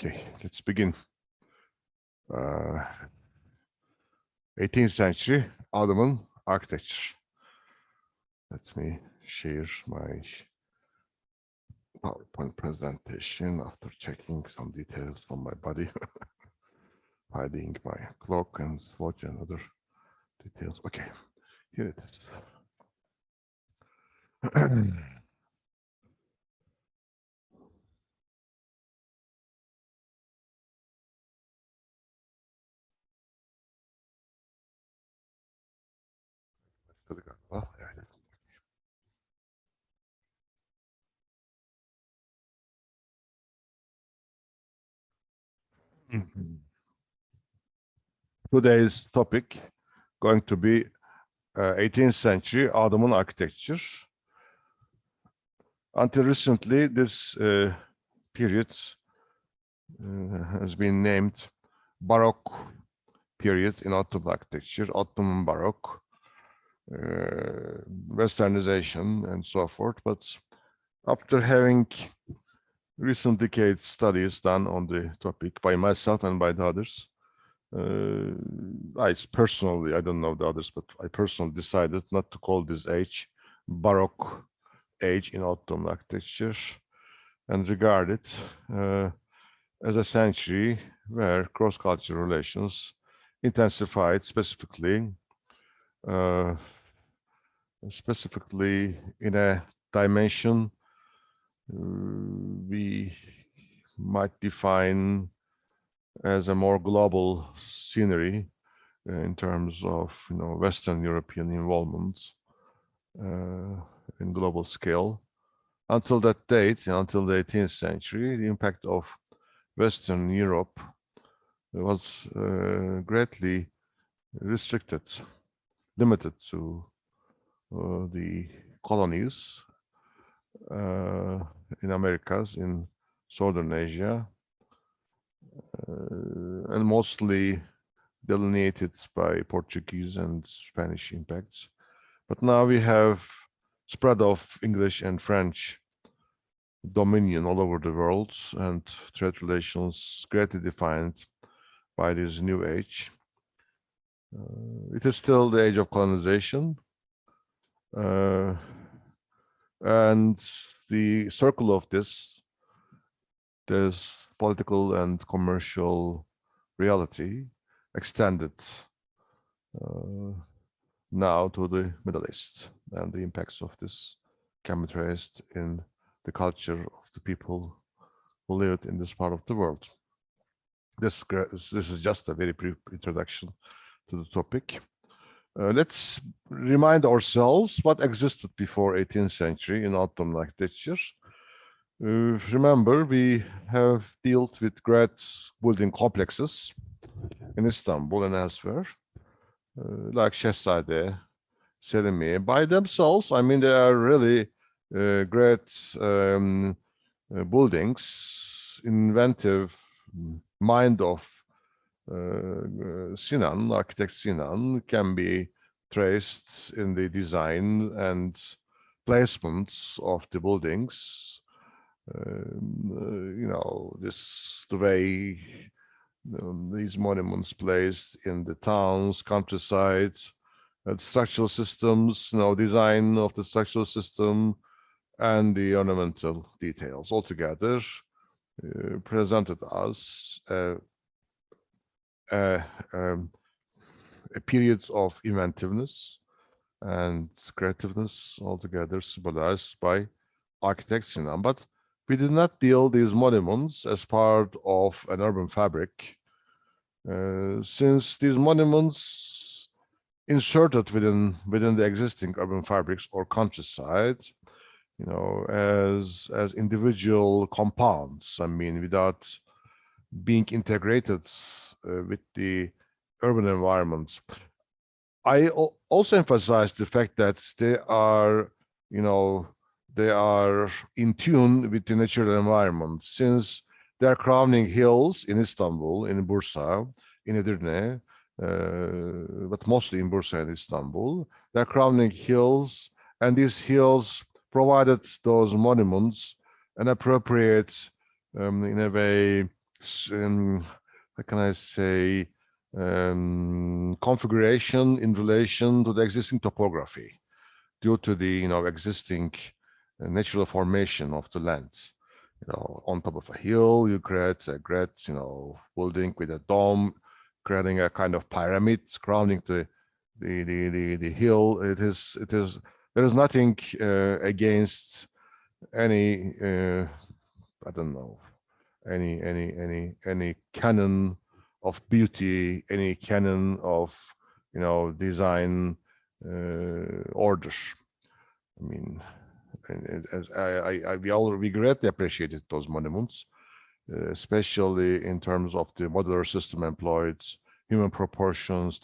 Okay, let's begin. 18th century Ottoman architecture. Let me share my PowerPoint presentation after checking some details from my body, hiding my clock and watch and other details. Okay, here it is. Today's topic going to be 18th century Ottoman architecture. Until recently, this period has been named Baroque period in Ottoman architecture, Ottoman Baroque, Westernization, and so forth. But after having recent decade studies done on the topic by myself and by the others, I personally, I don't know the others, but I personally decided not to call this age Baroque age in Ottoman architecture and regard it as a century where cross-cultural relations intensified, specifically in a dimension we might define as a more global scenery in terms of Western European involvement in global scale. Until that date, until the 18th century, the impact of Western Europe was greatly restricted, limited to the colonies in Americas, in Southern Asia, and mostly delineated by Portuguese and Spanish impacts. But now we have spread of English and French dominion all over the world, and trade relations greatly defined by this new age. It is still the age of colonization, and the circle of this political and commercial reality extended now to the Middle East, and the impacts of this can be traced in the culture of the people who lived in this part of the world. This is just a very brief introduction to the topic. Let's remind ourselves what existed before 18th century in Ottoman architecture. Remember, we have dealt with great building complexes in Istanbul and elsewhere, like Şehzade, Selimiye. By themselves, I mean, they are really great buildings, inventive mind of Sinan, architect Sinan, can be traced in the design and placements of the buildings. The way these monuments placed in the towns, countrysides, structural systems, design of the structural system, and the ornamental details altogether presented us a period of inventiveness and creativeness altogether symbolized by architect Sinan. But we did not deal these monuments as part of an urban fabric, since these monuments inserted within the existing urban fabrics or countryside, as individual compounds. I mean, without being integrated with the urban environments. I also emphasize the fact that they are in tune with the natural environment, since they are crowning hills in Istanbul, in Bursa, in Edirne, but mostly in Bursa and Istanbul. They're crowning hills, and these hills provided those monuments an appropriate, in a way, how can I say, configuration in relation to the existing topography due to the existing natural formation of the lands. On top of a hill, you create a great building with a dome, creating a kind of pyramid surrounding the hill. It is there is nothing against any I don't know, any canon of beauty, any canon of design orders. I mean, as we greatly appreciated those monuments, especially in terms of the modular system employed, human proportions,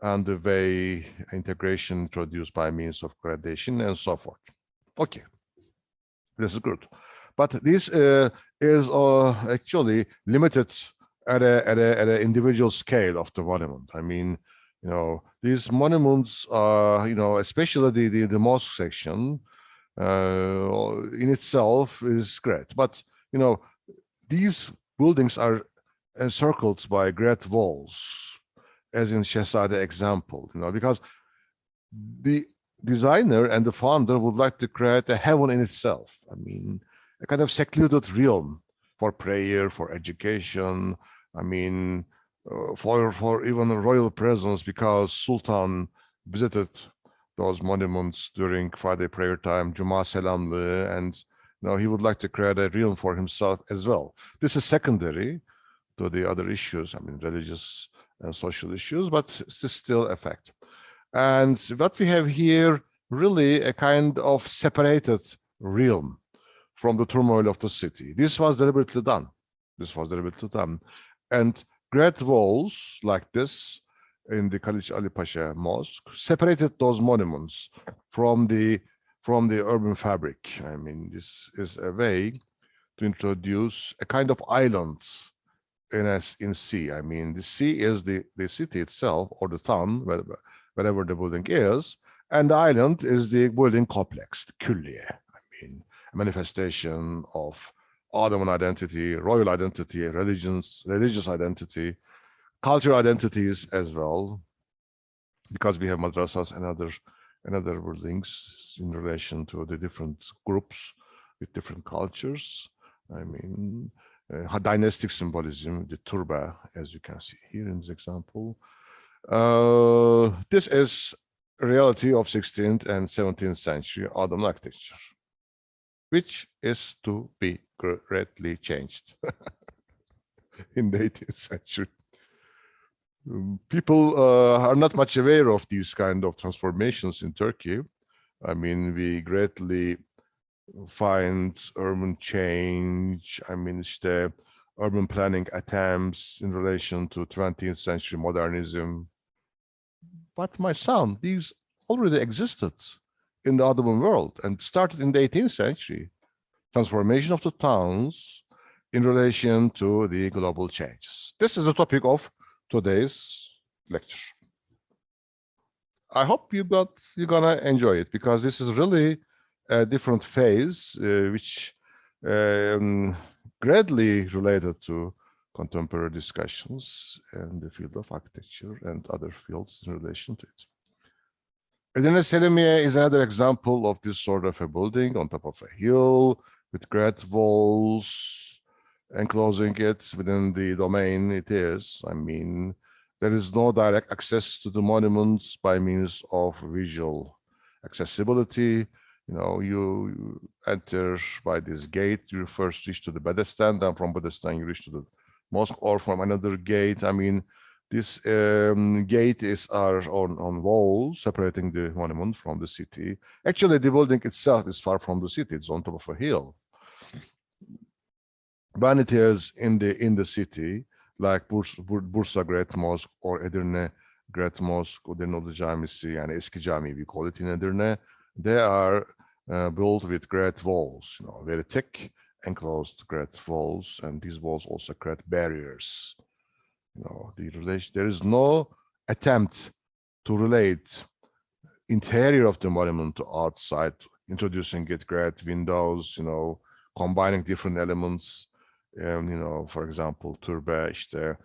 and the way integration introduced by means of gradation and so forth. Okay, this is good, but this is actually limited at a individual scale of the monument. I mean, these monuments are, especially the mosque section in itself is great, but these buildings are encircled by great walls, as in Shehzade example, because the designer and the founder would like to create a heaven in itself. I mean, a kind of secluded realm for prayer, for education. I mean, for even a royal presence, because Sultan visited those monuments during Friday prayer time, Cuma Selamlı, and he would like to create a realm for himself as well. This is secondary to the other issues, I mean, religious and social issues, but it's still a fact. And what we have here, really a kind of separated realm from the turmoil of the city. This was deliberately done. And great walls like this in the Khalid Ali Pasha Mosque separated those monuments from the urban fabric. I mean, this is a way to introduce a kind of islands in sea. I mean, the sea is the city itself, or the town, wherever the building is, and the island is the building complex, the külliye. I mean, a manifestation of Ottoman identity, royal identity, religious identity, cultural identities as well, because we have madrasas and other buildings in relation to the different groups with different cultures. I mean, dynastic symbolism, the turba, as you can see here in this example. This is a reality of 16th and 17th century Ottoman architecture, which is to be greatly changed in the 18th century. People are not much aware of these kind of transformations in Turkey. I mean, we greatly find urban change. I mean, the urban planning attempts in relation to 20th century modernism. But my son, these already existed in the Ottoman world and started in the 18th century. Transformation of the towns in relation to the global changes. This is the topic of today's lecture. I hope you're gonna enjoy it, because this is really a different phase, which greatly related to contemporary discussions in the field of architecture and other fields in relation to it. Edirne Selimiye is another example of this sort of a building on top of a hill with great walls enclosing it within the domain it is. I mean, there is no direct access to the monuments by means of visual accessibility. You enter by this gate, you first reach to the Bedestan, then from Bedestan you reach to the mosque, or from another gate. I mean, this gate is on walls separating the monument from the city. Actually, the building itself is far from the city. It's on top of a hill. When it is in the city, like Bursa Great Mosque or Edirne Great Mosque, Edirne Camisi, and Eski Cami, we call it in Edirne, they are built with great walls, very thick, enclosed great walls, and these walls also create barriers. There is no attempt to relate interior of the monument to outside, introducing it great windows, combining different elements you know, for example, türbe, işte,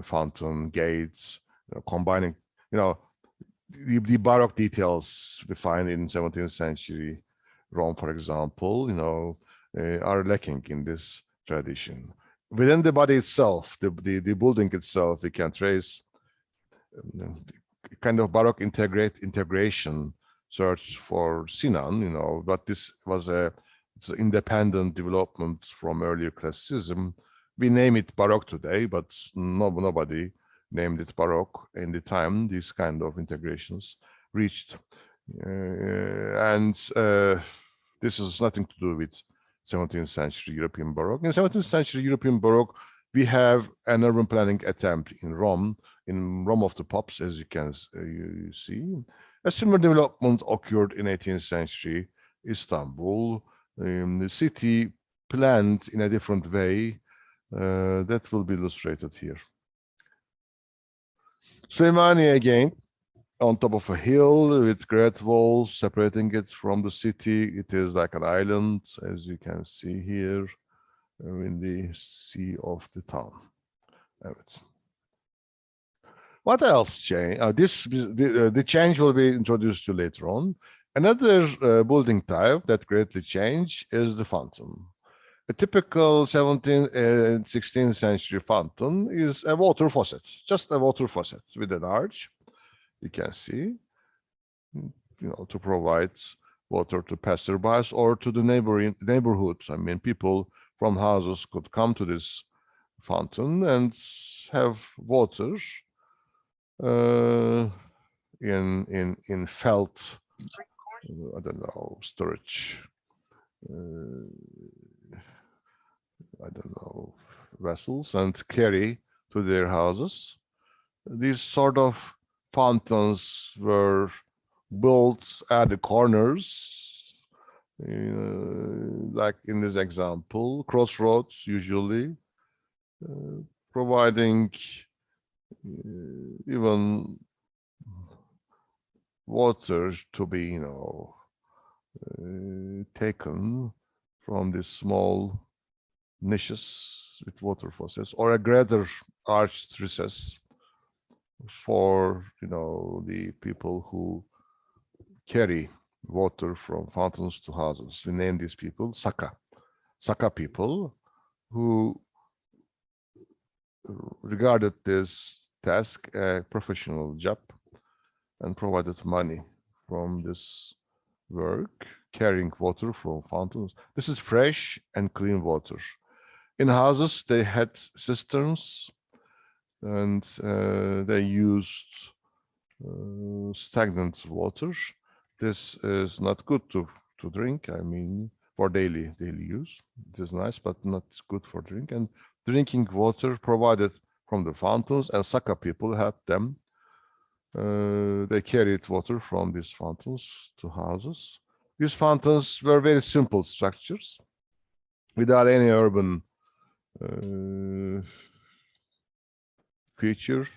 fountain, gates, combining, you know, the Baroque details we find in 17th century Rome, for example, you know, are lacking in this tradition. Within the body itself, the building itself, we can trace kind of Baroque integration search for Sinan, you know, but this was it's an independent development from earlier classicism. We name it Baroque today, but nobody named it Baroque in the time these kind of integrations reached. This has nothing to do with 17th century European Baroque. In 17th century European Baroque, we have an urban planning attempt in Rome of the Popes, as you can you see. A similar development occurred in 18th century Istanbul. The city planned in a different way. That will be illustrated here. Süleymaniye again, on top of a hill with great walls separating it from the city. It is like an island, as you can see here, in the sea of the town. What else changed? The change will be introduced to later on. Another building type that greatly changed is the fountain. A typical 17th and 16th century fountain is a water faucet, just a water faucet with an arch. You can see, you know, to provide water to passerbys or to the neighborhood. I mean, people from houses could come to this fountain and have water in felt, I don't know, storage, I don't know, vessels, and carry to their houses. These sort of fountains were built at the corners, like in this example, crossroads usually, providing even water to be, you know, taken from these small niches with water faucets, or a greater arched recess for, you know, the people who carry water from fountains to houses. We name these people Saka people, who regarded this task a professional job and provided money from this work, carrying water from fountains. This is fresh and clean water. In houses, they had cisterns, and they used stagnant water. This is not good to drink. I mean, for daily use, it is nice, but not good for drink. And drinking water provided from the fountains, and Saka people had them. They carried water from these fountains to houses. These fountains were very simple structures without any urban feature,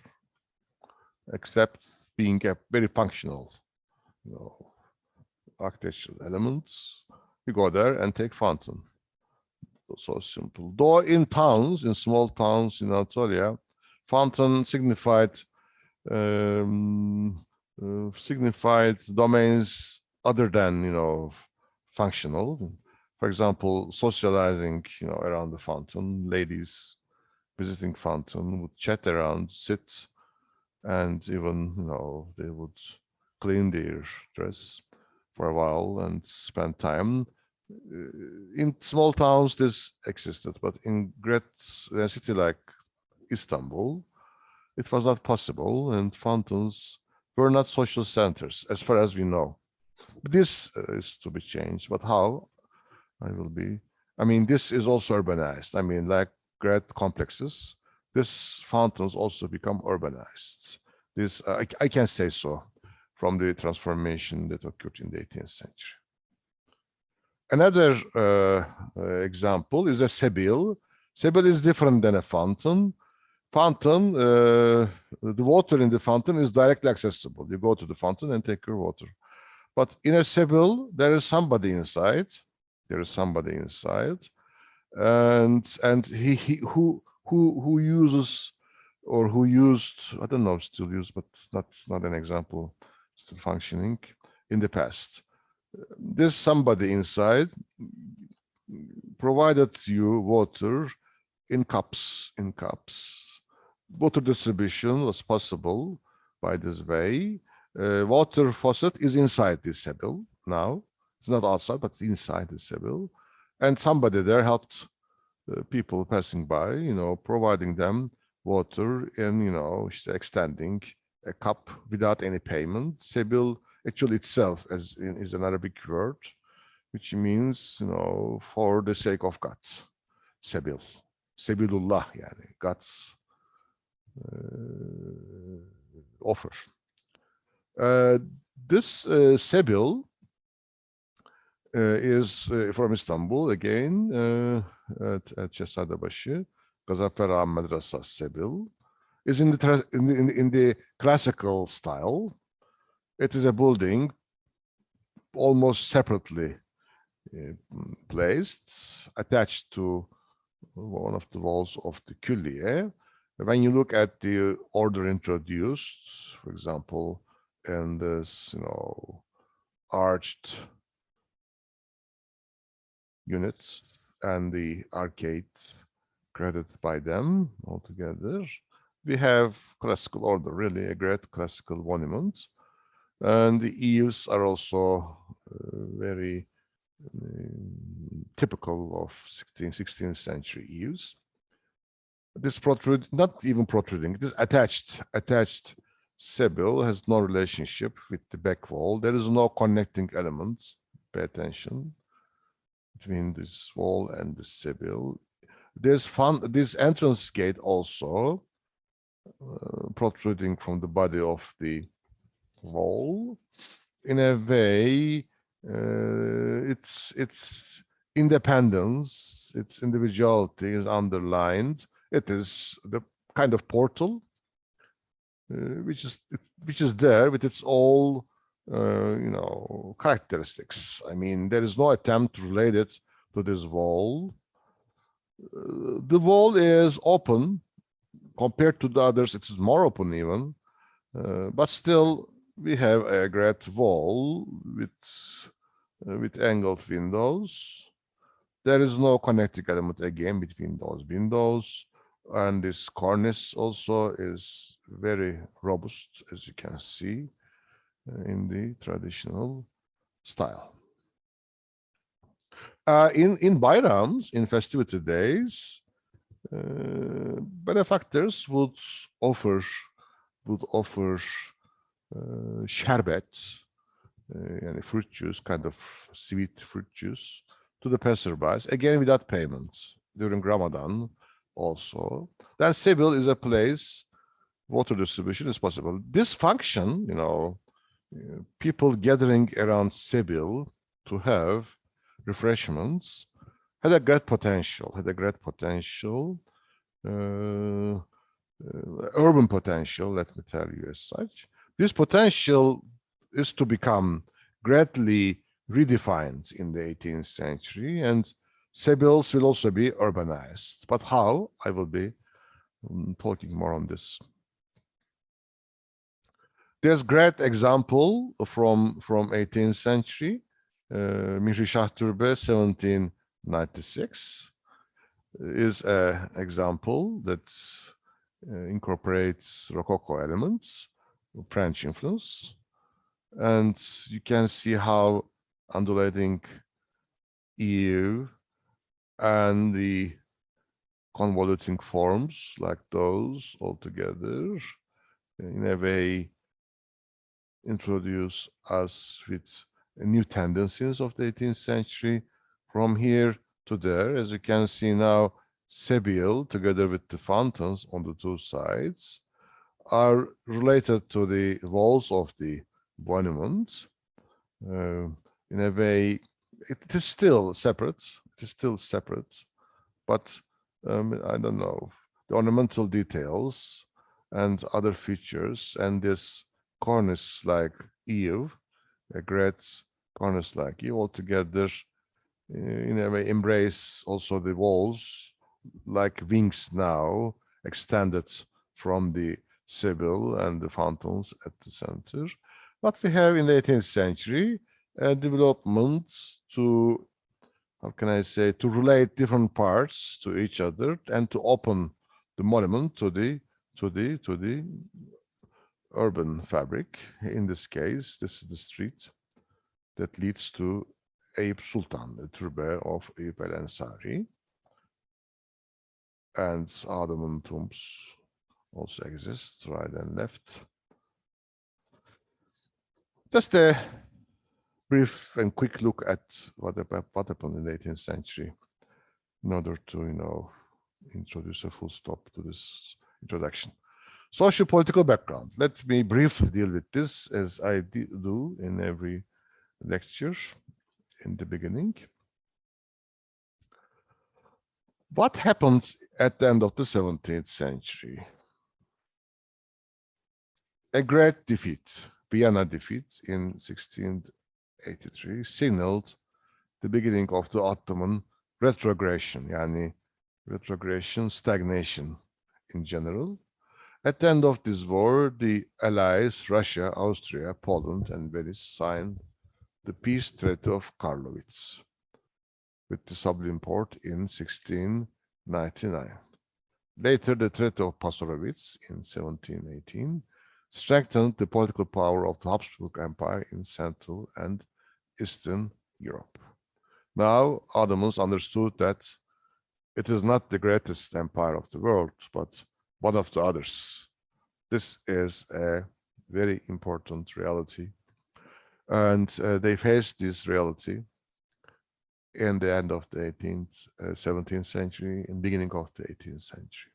except being a very functional, you know, architectural elements. You go there and take fountain. So simple. Though in towns, in small towns in Anatolia, fountain signified domains other than, you know, functional. For example, socializing, you know, around the fountain, ladies visiting fountain would chat around, sit, and even, you know, they would clean their dress for a while and spend time. In small towns, this existed, but in a city like Istanbul, it was not possible, and fountains were not social centers, as far as we know. This is to be changed, but how? I mean, this is also urbanized. I mean, like great complexes, these fountains also become urbanized. This, I can say so, from the transformation that occurred in the 18th century. Another example is a sebil. Sebil is different than a fountain. Fountain, the water in the fountain is directly accessible. You go to the fountain and take your water. But in a sebil, there is somebody inside. There is somebody inside. and he who uses or who used, I don't know, still used, but not an example, still functioning in the past. There's somebody inside provided you water in cups. Water distribution was possible by this way. Water faucet is inside this Sebel now. It's not outside, but inside the Sebel. And somebody there helped people passing by, providing them water and, extending a cup without any payment. Sebil actually itself is an Arabic word, which means, for the sake of God. Sebil. Sebilullah, yani, God's offer. This Sebil is from Istanbul again, at Şehzadebaşı. Gazanfer Ağa Madrasa Sebil is in the classical style. It is a building almost separately placed, attached to one of the walls of the külliye. When you look at the order introduced, for example, in this, arched units and the arcade credited by them altogether, we have classical order, really a great classical monument. And the eaves are also very typical of 16th century eaves. This not even protruding, this attached Sebil has no relationship with the back wall. There is no connecting element, pay attention, between this wall and the Sebil. There's this entrance gate also protruding from the body of the wall. In a way, its independence, its individuality is underlined. It is the kind of portal which is there with its all characteristics. I mean, there is no attempt to relate it to this wall. The wall is open compared to the others. It's more open even, but still we have a great wall with angled windows. There is no connecting element again between those windows, and this cornice also is very robust, as you can see, in the traditional style. In Bayrams, in festivity days, benefactors would offer sherbet, and fruit juice, kind of sweet fruit juice, to the passerbys, again without payment, during Ramadan also. Then Sebil is a place, water distribution is possible. This function, people gathering around Sebil to have refreshments, had a great potential, urban potential, let me tell you as such. This potential is to become greatly redefined in the 18th century, and Sebils will also be urbanized. But how? I will be talking more on this. There's great example from 18th century, Mihri Shah Türbe, 1796, is an example that incorporates Rococo elements, French influence. And you can see how undulating eave and the convoluting forms like those altogether in a way introduce us with new tendencies of the 18th century from here to there. As you can see now, Sebil, together with the fountains on the two sides, are related to the walls of the monument. In a way, it is still separate. But I don't know, the ornamental details and other features, and this cornice-like eave, a great cornice-like eave, altogether in a way embrace also the walls like wings now extended from the Sibyl and the fountains at the center. But we have in the 18th century developments to, how can I say, to relate different parts to each other and to open the monument to the urban fabric. In this case, this is the street that leads to Eyüp Sultan, the türbe of Eyüp El Ensari. And Ottoman tombs also exist, right and left. Just a brief and quick look at what happened in the 18th century in order to, introduce a full stop to this introduction. Socio-political background. Let me briefly deal with this as I do in every lecture in the beginning. What happened at the end of the 17th century? A great defeat, Vienna defeat in 1683, signaled the beginning of the Ottoman retrogression, yani retrogression, stagnation in general. At the end of this war, the allies, Russia, Austria, Poland, and Venice signed the peace treaty of Karlowitz with the Sublime Porte in 1699. Later, the Treaty of Passarowitz in 1718 strengthened the political power of the Habsburg Empire in Central and Eastern Europe. Now, Ottomans understood that it is not the greatest empire of the world, but one of the others. This is a very important reality. And they faced this reality in the end of the 17th century and beginning of the 18th century.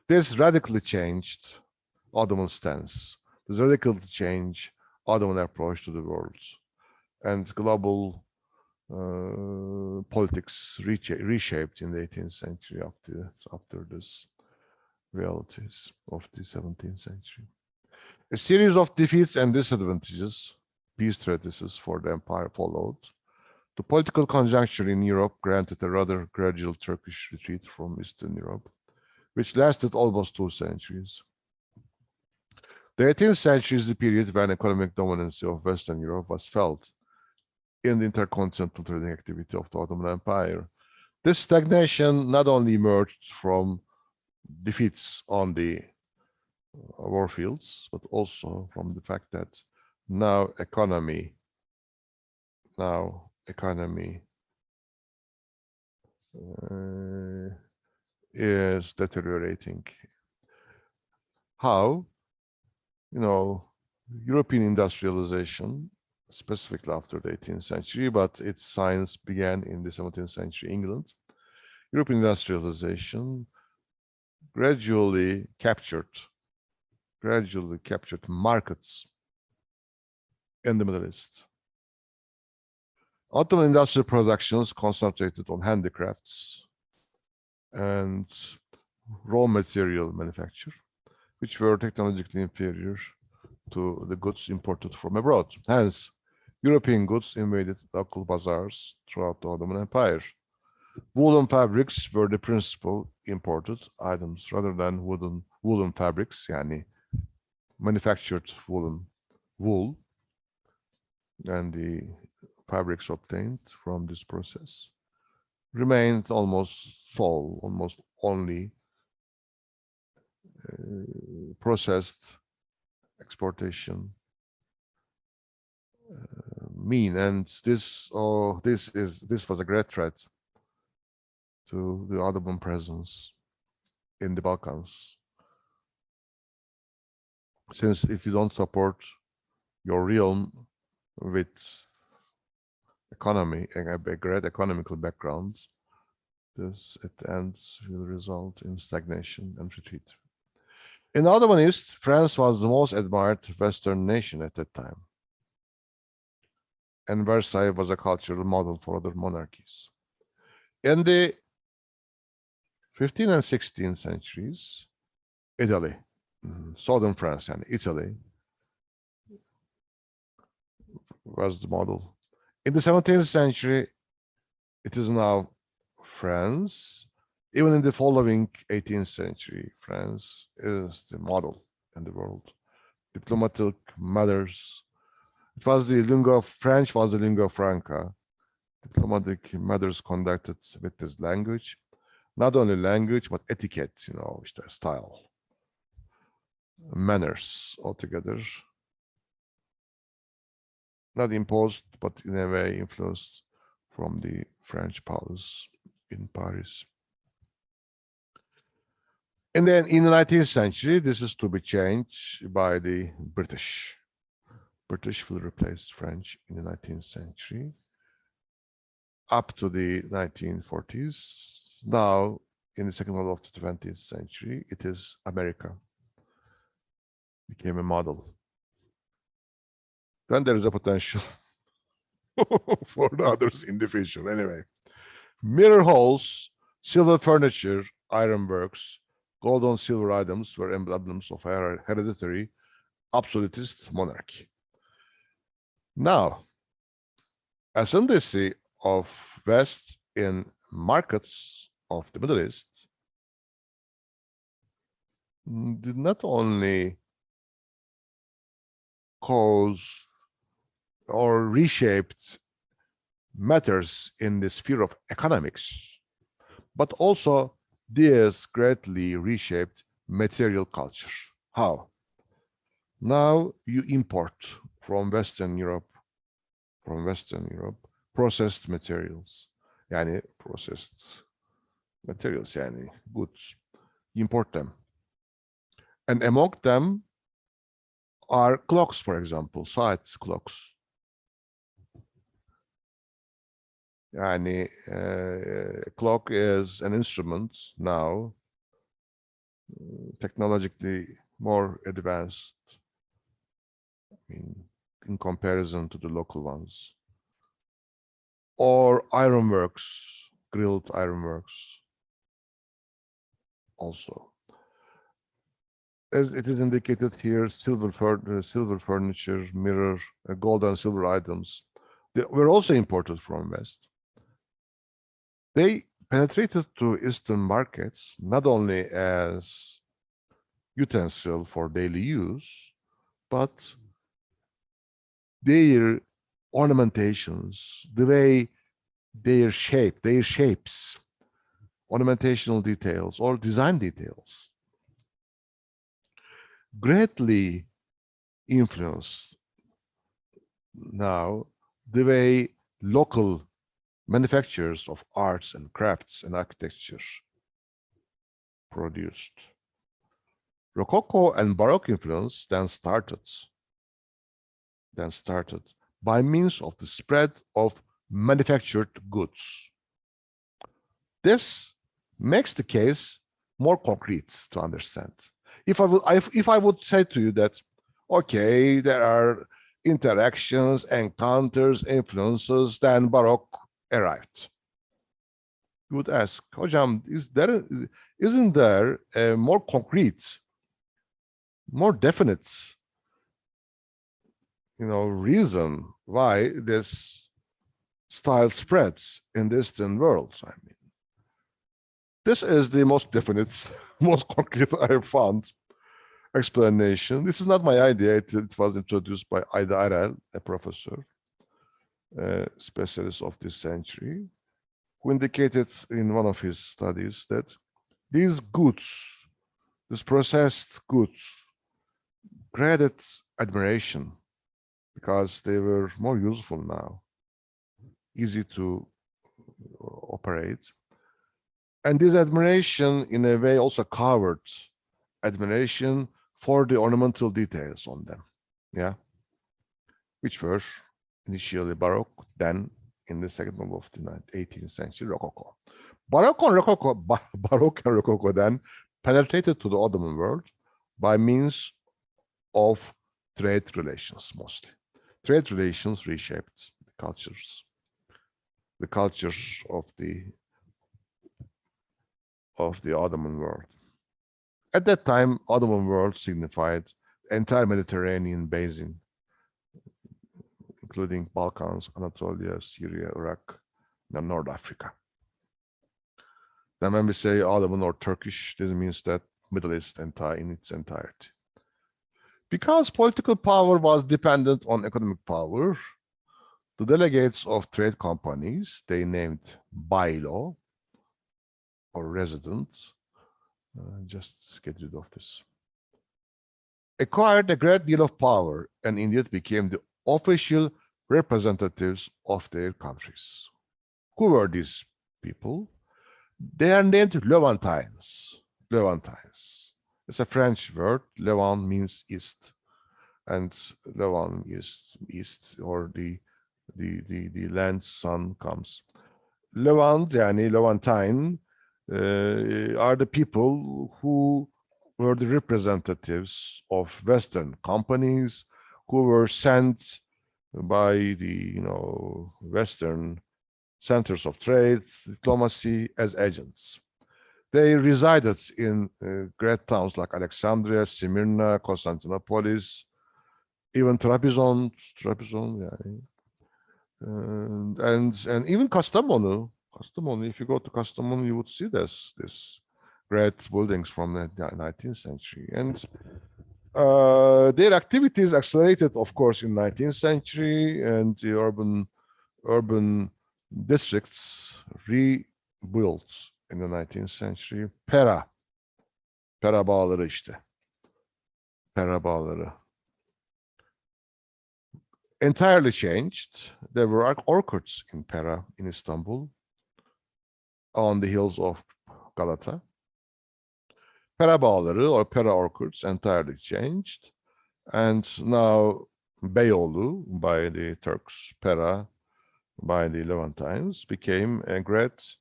This radically changed Ottoman stance. This radically changed Ottoman approach to the world. And global politics reshaped in the 18th century after this realities of the 17th century. A series of defeats and disadvantages, peace treaties for the empire followed. The political conjuncture in Europe granted a rather gradual Turkish retreat from Eastern Europe, which lasted almost 2 centuries. The 18th century is the period when economic dominance of Western Europe was felt in the intercontinental trading activity of the Ottoman Empire. This stagnation not only emerged from defeats on the war fields, but also from the fact that now economy is deteriorating. How? European industrialization, specifically after the 18th century, but its signs began in the 17th century England. European industrialization gradually captured markets in the Middle East. Ottoman industrial productions concentrated on handicrafts and raw material manufacture, which were technologically inferior to the goods imported from abroad. Hence, European goods invaded local bazaars throughout the Ottoman Empire. Woolen fabrics were the principal imported items rather than woolen fabrics, yani manufactured wool, and the fabrics obtained from this process remained almost only processed exportation mean, and this was a great threat to the Ottoman presence in the Balkans. Since if you don't support your realm with economy, a great economical background, this at the end will result in stagnation and retreat. In the Ottoman East, France was the most admired Western nation at that time, and Versailles was a cultural model for other monarchies. In the 15th and 16th centuries, Italy, southern France and Italy was the model. In the 17th century, It is now France. Even in the following 18th century, France is the model in the world. Diplomatic matters. It was the lingua, French was the lingua franca. Diplomatic matters conducted with this language. Not only language, but etiquette, işte style, manners altogether. Not imposed, but in a way influenced from the French palace in Paris. And then in the 19th century, this is to be changed by the British. British will replace French in the 19th century up to the 1940s. Now, in the second half of the 20th century, it is America. Became a model. Then there is a potential for the others in the future. Anyway, mirror halls, silver furniture, ironworks, gold and silver items were emblems of hereditary absolutist monarchy. Now, ascendancy of West in markets of the Middle East did not only cause or reshaped matters in the sphere of economics, but also this greatly reshaped material culture. How? Now you import from Western Europe, processed materials, yani processed materials, yani goods. You import them. And among them are clocks, for example, sight clocks. Yani clock is an instrument now, technologically more advanced, in comparison to the local ones. Or ironworks, grilled ironworks also. As it is indicated here, silver furniture, mirror, gold and silver items, they were also imported from West. They penetrated to Eastern markets, not only as utensil for daily use, but their ornamentations, the way their shapes, ornamentational details or design details, greatly influenced now the way local manufacturers of arts and crafts and architecture produced. Rococo and Baroque influence then started by means of the spread of manufactured goods. This makes the case more concrete to understand. If I would say to you that, okay, there are interactions, encounters, influences, then Baroque arrived. You would ask, Hocam, isn't there a more concrete, more definite, reason why this style spreads in the Eastern world? I mean, this is the most definite, most concrete I have found explanation. This is not my idea. It was introduced by Ayda Arel, a professor, specialist of this century, who indicated in one of his studies that these goods, these processed goods, created admiration because they were more useful now, easy to operate. And this admiration, in a way, also covered admiration for the ornamental details on them, which were initially Baroque, then in the second half of the 18th century, Rococo. Baroque and Rococo then penetrated to the Ottoman world by means of trade relations, mostly. Trade relations reshaped the cultures of the Ottoman world. At that time, Ottoman world signified the entire Mediterranean basin, including Balkans, Anatolia, Syria, Iraq, North Africa. Then when we say Ottoman or Turkish, this means that Middle East in its entirety. Because political power was dependent on economic power, the delegates of trade companies, they named bailo or residents, just get rid of this, acquired a great deal of power and indeed became the official representatives of their countries. Who were these people? They are named Levantines. Levantines. It's a French word. Levant means east, and Levant is east, or the land's sun comes. Levant, yani Levantine, are the people who were the representatives of Western companies who were sent by the Western centers of trade, diplomacy as agents. They resided in great towns like Alexandria, Smyrna, Constantinopolis, even Trabzon, and even Kastamonu. Kastamonu, if you go to Kastamonu, you would see this great buildings from the 19th century. And their activities accelerated, of course, in 19th century, and the urban districts rebuilt in the 19th century. Pera bağları işte. Pera bağları. Entirely changed. There were orchards in Pera, in Istanbul, on the hills of Galata. Pera bağları, or Pera orchards, entirely changed. And now Beyoğlu, by the Turks, Pera, by the Levantines, became a great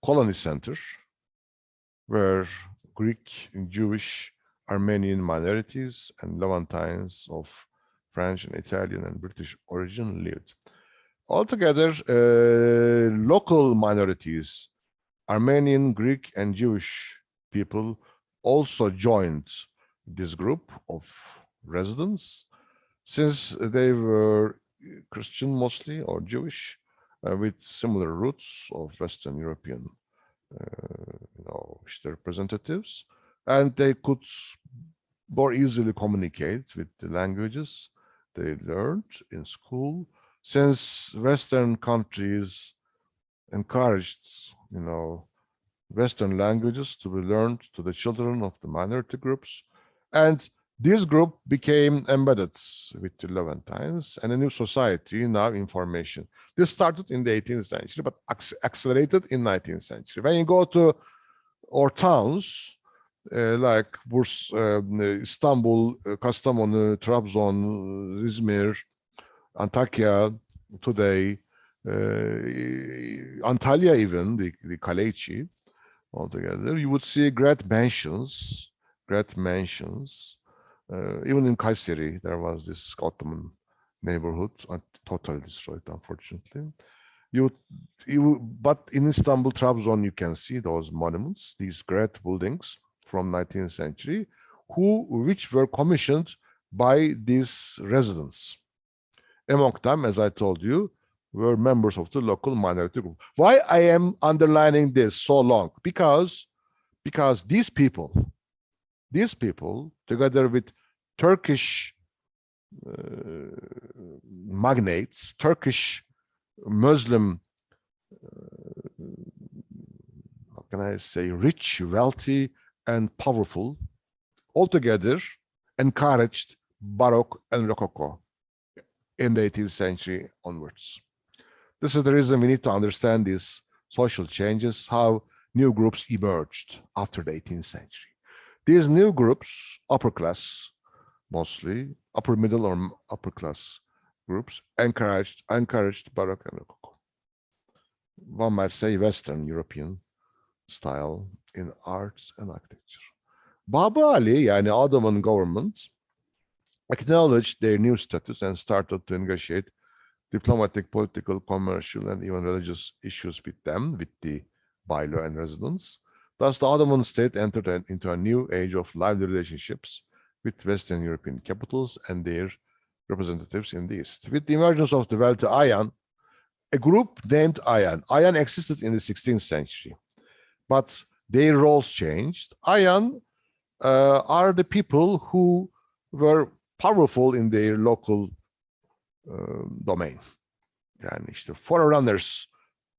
colony center where Greek, Jewish, Armenian minorities and Levantines of French and Italian and British origin lived. Altogether, local minorities, Armenian, Greek, and Jewish people also joined this group of residents, since they were Christian mostly, or Jewish, with similar roots of Western European representatives, and they could more easily communicate with the languages they learned in school, since Western countries encouraged Western languages to be learned to the children of the minority groups. And this group became embedded with the Levantines and a new society, now in formation. This started in the 18th century, but accelerated in 19th century. When you go to our towns, like Istanbul, Kastamonu, Trabzon, Izmir, Antakya today, Antalya even, the Kaleiçi, altogether, you would see great mansions. Even in Kayseri, there was this Ottoman neighborhood, totally destroyed, unfortunately. But in Istanbul, Trabzon, you can see those monuments, these great buildings from 19th century, which were commissioned by these residents. Among them, as I told you, were members of the local minority group. Why I am underlining this so long? Because these people, together with Turkish magnates, Turkish Muslim, how can I say, rich, wealthy, and powerful, altogether encouraged Baroque and Rococo in the 18th century onwards. This is the reason we need to understand these social changes, how new groups emerged after the 18th century. These new groups, upper class, mostly, upper middle or upper class groups, encouraged Baroque and Rococo. One might say Western European style in arts and architecture. Baba Ali, yani Ottoman government, acknowledged their new status and started to negotiate diplomatic, political, commercial, and even religious issues with them, with the bailo and residents. Thus, the Ottoman state entered into a new age of lively relationships with Western European capitals and their representatives in the East. With the emergence of the wealthy Ayan, a group named Ayan. Ayan existed in the 16th century, but their roles changed. Ayan are the people who were powerful in their local domain. Yani işte forerunners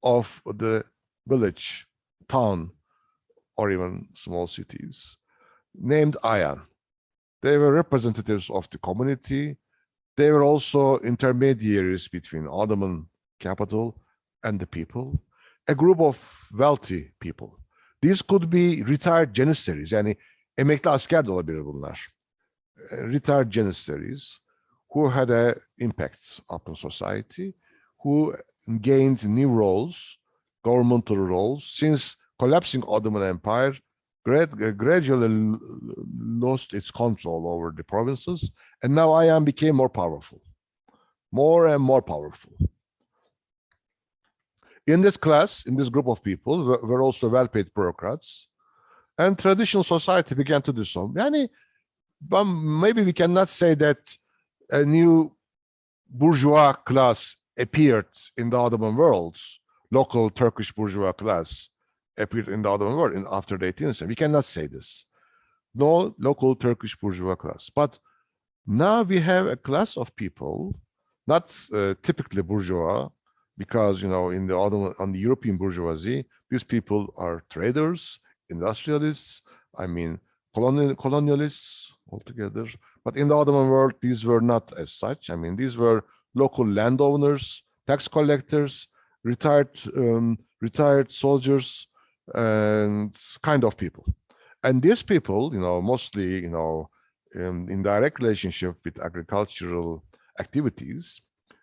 of the village, town, or even small cities, named Ayan. They were representatives of the community. They were also intermediaries between Ottoman capital and the people, a group of wealthy people. These could be retired janissaries, yani emekli asker de olabilir bunlar. Retired janissaries who had an impact upon society, who gained new roles, governmental roles, since collapsing Ottoman Empire gradually lost its control over the provinces, and now Ayan became more powerful, more and more powerful. In this class, in this group of people, were also well-paid bureaucrats, and traditional society began to dissolve. But maybe we cannot say that a new bourgeois class appeared in the Ottoman world. Local Turkish bourgeois class appeared in the Ottoman world after the 18th century. We cannot say this. No local Turkish bourgeois class. But now we have a class of people, not typically bourgeois, because in the Ottoman, on the European bourgeoisie, these people are traders, industrialists, colonialists altogether. But in the Ottoman world, these were not as such. These were local landowners, tax collectors, retired soldiers, and kind of people. And these people, mostly, in direct relationship with agricultural activities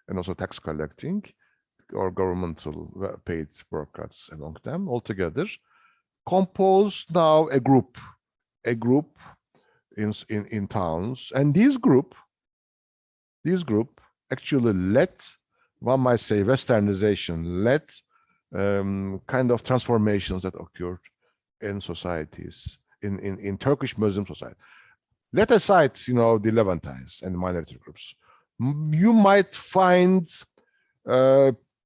and also tax collecting or governmental paid bureaucrats among them altogether, compose now a group in towns. And this group actually led, one might say, westernization, led kind of transformations that occurred in societies, in Turkish Muslim society. Let aside, the Levantines and minority groups. You might find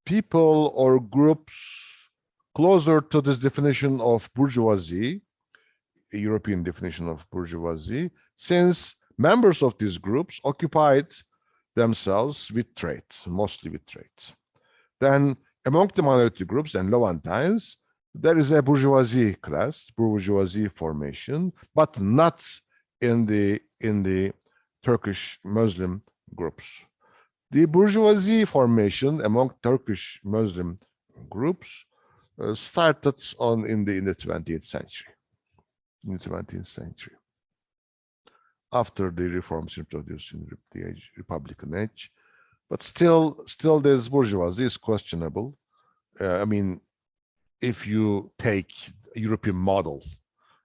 people or groups closer to this definition of bourgeoisie, the European definition of bourgeoisie, since members of these groups occupied themselves with trade, mostly with trade. Then among the minority groups and Levantines, there is a bourgeoisie class, bourgeoisie formation, but not in the Turkish Muslim groups. The bourgeoisie formation among Turkish Muslim groups started in the 20th century. In the 20th century, after the reforms introduced in the Republican age, but still this bourgeoisie is questionable. If you take a European model,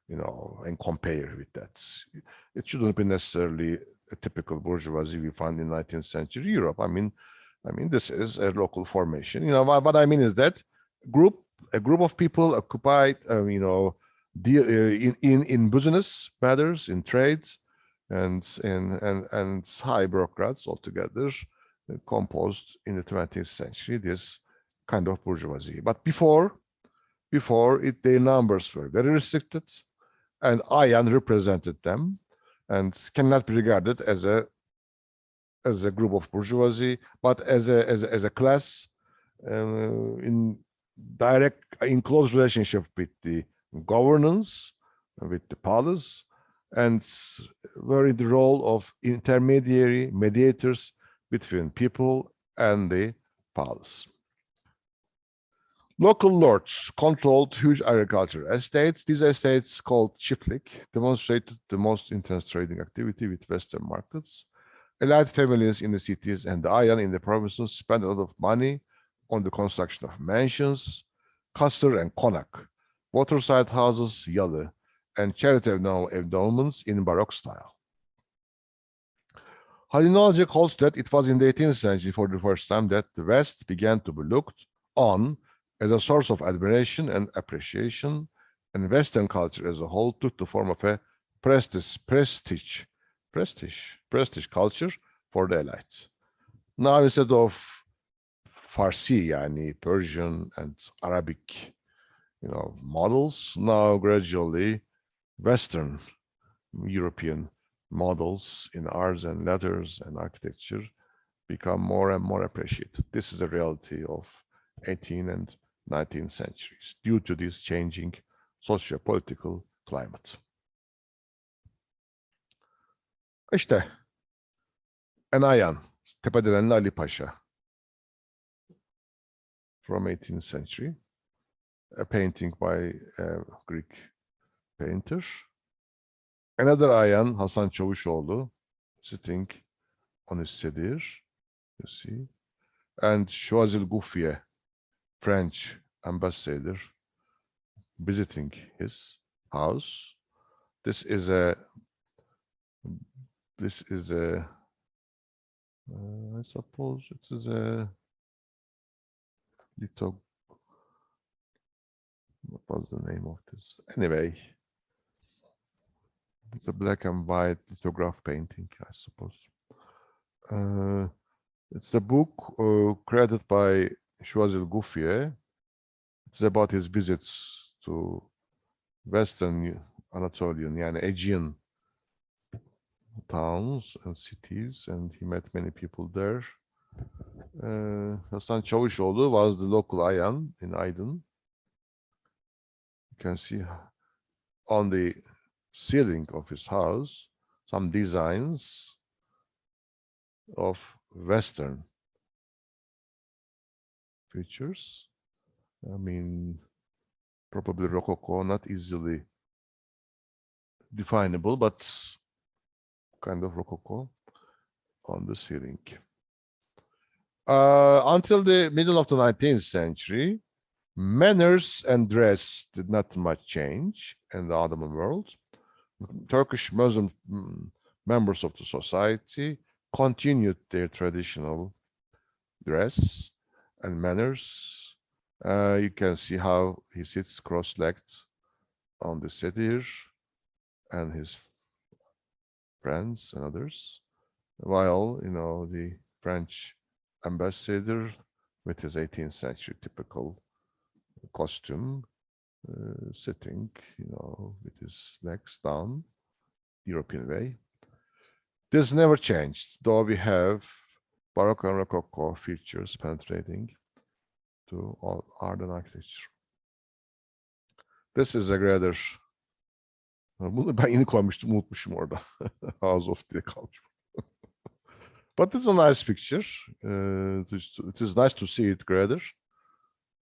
and compare with that, it shouldn't be necessarily a typical bourgeoisie we find in 19th century Europe. This is a local formation. What I mean is that a group of people occupied, in business matters, in trades, and high bureaucrats altogether composed in the 20th century this kind of bourgeoisie. But before their numbers were very restricted, and Ayan represented them, and cannot be regarded as a group of bourgeoisie, but as a class in close relationship with the governance, with the polis, and were in the role of intermediary mediators between people and the polis. Local lords controlled huge agricultural estates. These estates, called çiftlik, demonstrated the most intense trading activity with Western markets. Elite families in the cities and the Ayan in the provinces spent a lot of money on the construction of mansions, kasır and konak, waterside houses, yalı, and charity endowments in Baroque style. Halil Nalcik holds that it was in the 18th century for the first time that the West began to be looked on as a source of admiration and appreciation, and Western culture as a whole took the form of a prestige culture for the elite. Now, instead of Farsi, yani Persian and Arabic, models. Now gradually Western European models in arts and letters and architecture become more and more appreciated. This is a reality of 18th and 19th centuries due to this changing socio-political climate. İşte Enayan, Tepedelenli Ali Paşa from 18th century, a painting by a Greek painter. Another Ayan, Hasan Çavuşoğlu, sitting on his sedir, you see. And Choiseul Gouffier, French ambassador, visiting his house. This is a I suppose it is a little, what was the name of this? Anyway, the black and white lithograph painting, I suppose. It's a book created by Choiseul Gouffier. It's about his visits to Western Anatolian, yani Aegean towns and cities, and he met many people there. Hasan Çavuşoğlu was the local Ayan in Aydın. You can see on the ceiling of his house some designs of Western features. I mean, probably Rococo, not easily definable, but kind of Rococo on the ceiling. Until the middle of the 19th century, manners and dress did not much change in the Ottoman world. Turkish Muslim members of the society continued their traditional dress and manners. You can see how he sits cross-legged on the sedir and his friends and others, while the French ambassador with his 18th century typical costume, sitting, with his legs down, European way. This never changed, though we have Baroque and Rococo features penetrating to all art and architecture. This is a greater. Bunu ben yeni koymuştum, unutmuşum orada. House of diye kalmış. But it's a nice picture. It is nice to see it greater.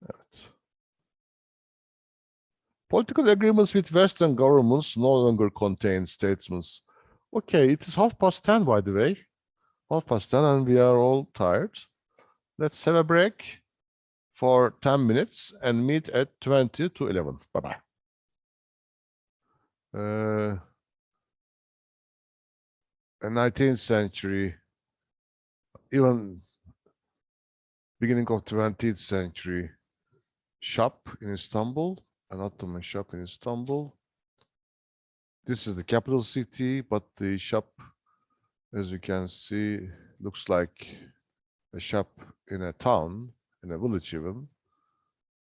Evet. Political agreements with Western governments no longer contain statements. Okay, it is 10:30, by the way. 10:30, and we are all tired. Let's have a break for 10 minutes and meet at 20 to 11. Bye-bye. The 19th century, even beginning of 20th century shop in Istanbul, an Ottoman shop in Istanbul. This is the capital city, but the shop, as you can see, looks like a shop in a town, in a village even.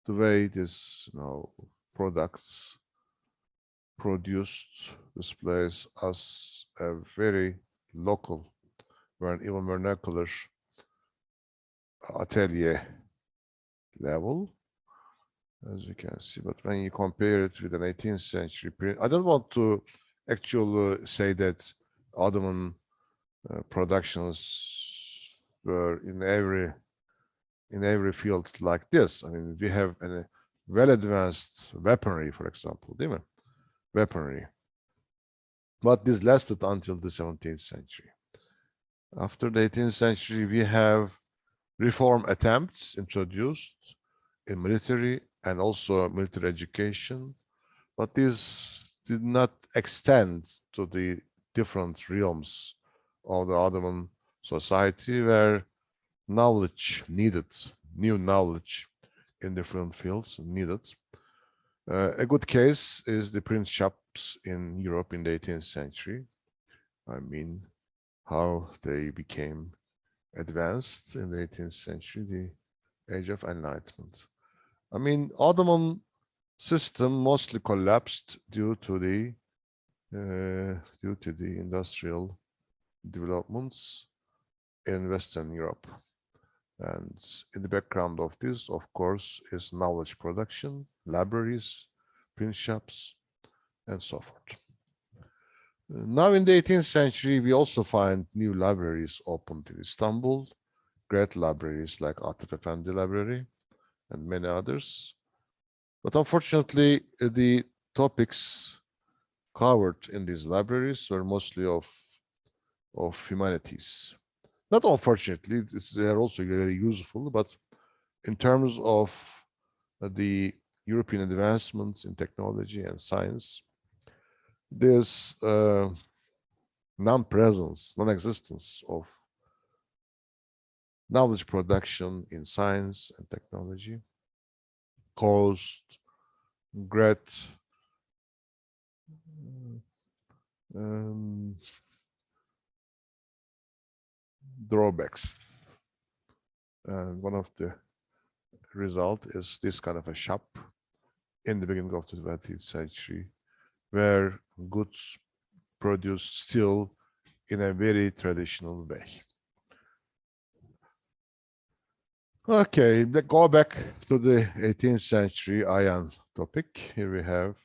The way this products produced displays as a very local, even vernacular atelier level, as you can see. But when you compare it with an 18th century print, I don't want to actually say that Ottoman productions were in every field like this. I mean, we have a well-advanced weaponry, for example, didn't we? Weaponry. But this lasted until the 17th century. After the 18th century, we have reform attempts introduced in military and also military education, but this did not extend to the different realms of the Ottoman society where knowledge needed, new knowledge in different fields needed. A good case is the print shops in Europe in the 18th century. I mean, how they became advanced in the 18th century. Age of Enlightenment. I mean, Ottoman system mostly collapsed due to the industrial developments in Western Europe. And in the background of this, of course, is knowledge production, libraries, print shops, and so forth. Now in the 18th century, we also find new libraries opened in Istanbul, great libraries like Atif Efendi Library and many others. But unfortunately, the topics covered in these libraries were mostly of humanities. Not unfortunately, they are also very useful, but in terms of the European advancements in technology and science, this non-existence of knowledge production in science and technology caused great drawbacks. And one of the result is this kind of a shop in the beginning of the 20th century, where goods produced still in a very traditional way. Okay, go back to the 18th century Ayan topic. Here we have,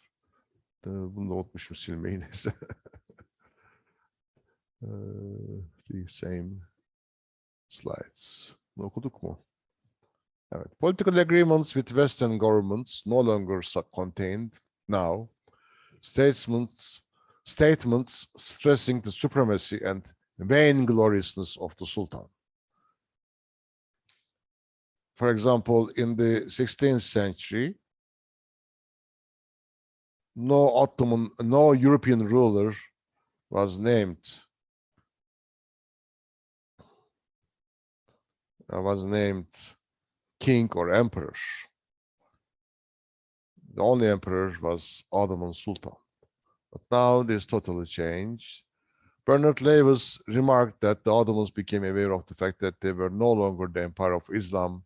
bunu da unutmuşum silmeyi neyse. The same slides. Bunu okuduk mu? Evet. Political agreements with Western governments no longer contained now statements stressing the supremacy and vaingloriousness of the Sultan. For example, in the 16th century, no European ruler was named king or emperor. The only emperor was Ottoman Sultan. But now this totally changed. Bernard Lewis remarked that the Ottomans became aware of the fact that they were no longer the empire of Islam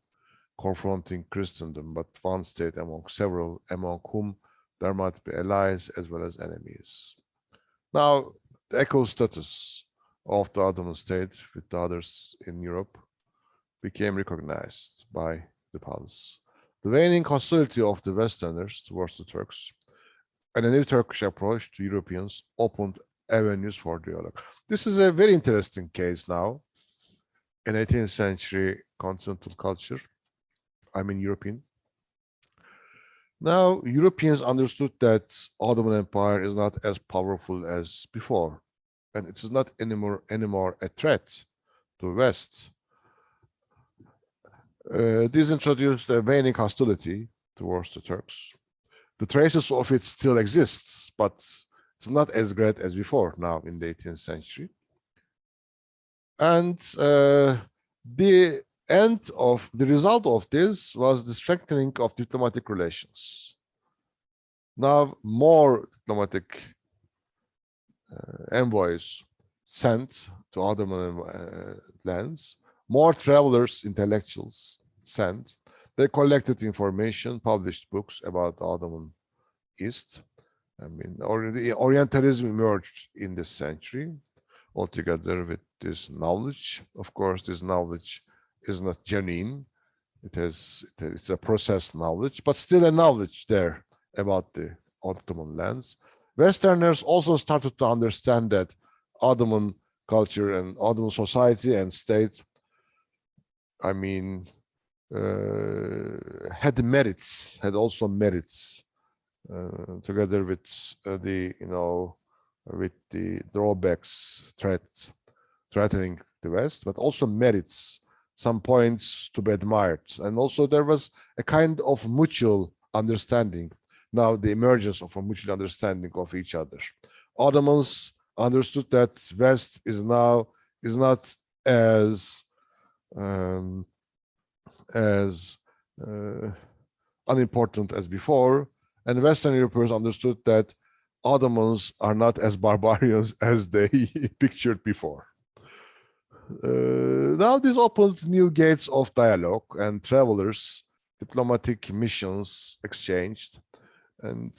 confronting Christendom, but one state among several, among whom there might be allies as well as enemies. Now, the equal status of the Ottoman state with the others in Europe became recognized by the powers. The waning hostility of the Westerners towards the Turks and a new Turkish approach to Europeans opened avenues for dialogue. This is a very interesting case now in 18th century continental culture. I mean European. Now, Europeans understood that Ottoman Empire is not as powerful as before, and it is not anymore a threat to West. This introduced a waning hostility towards the Turks. The traces of it still exists, but it's not as great as before now in the 18th century. And the result of this was the strengthening of diplomatic relations. Now, more diplomatic envoys sent to Ottoman lands, more travelers, intellectuals sent. They collected information, published books about the Ottoman East. I mean, already Orientalism emerged in this century, altogether with this knowledge. Of course, this knowledge is not genuine. It's a processed knowledge, but still a knowledge there about the Ottoman lands. Westerners also started to understand that Ottoman culture and Ottoman society and state, I mean, had also merits, together with with the drawbacks, threatening the West, but also merits, some points to be admired. And also there was a kind of mutual understanding, now the emergence of a mutual understanding of each other. Ottomans understood that West is not as unimportant as before, and Western Europeans understood that Ottomans are not as barbarians as they pictured before. Now this opened new gates of dialogue, and travelers, diplomatic missions exchanged, and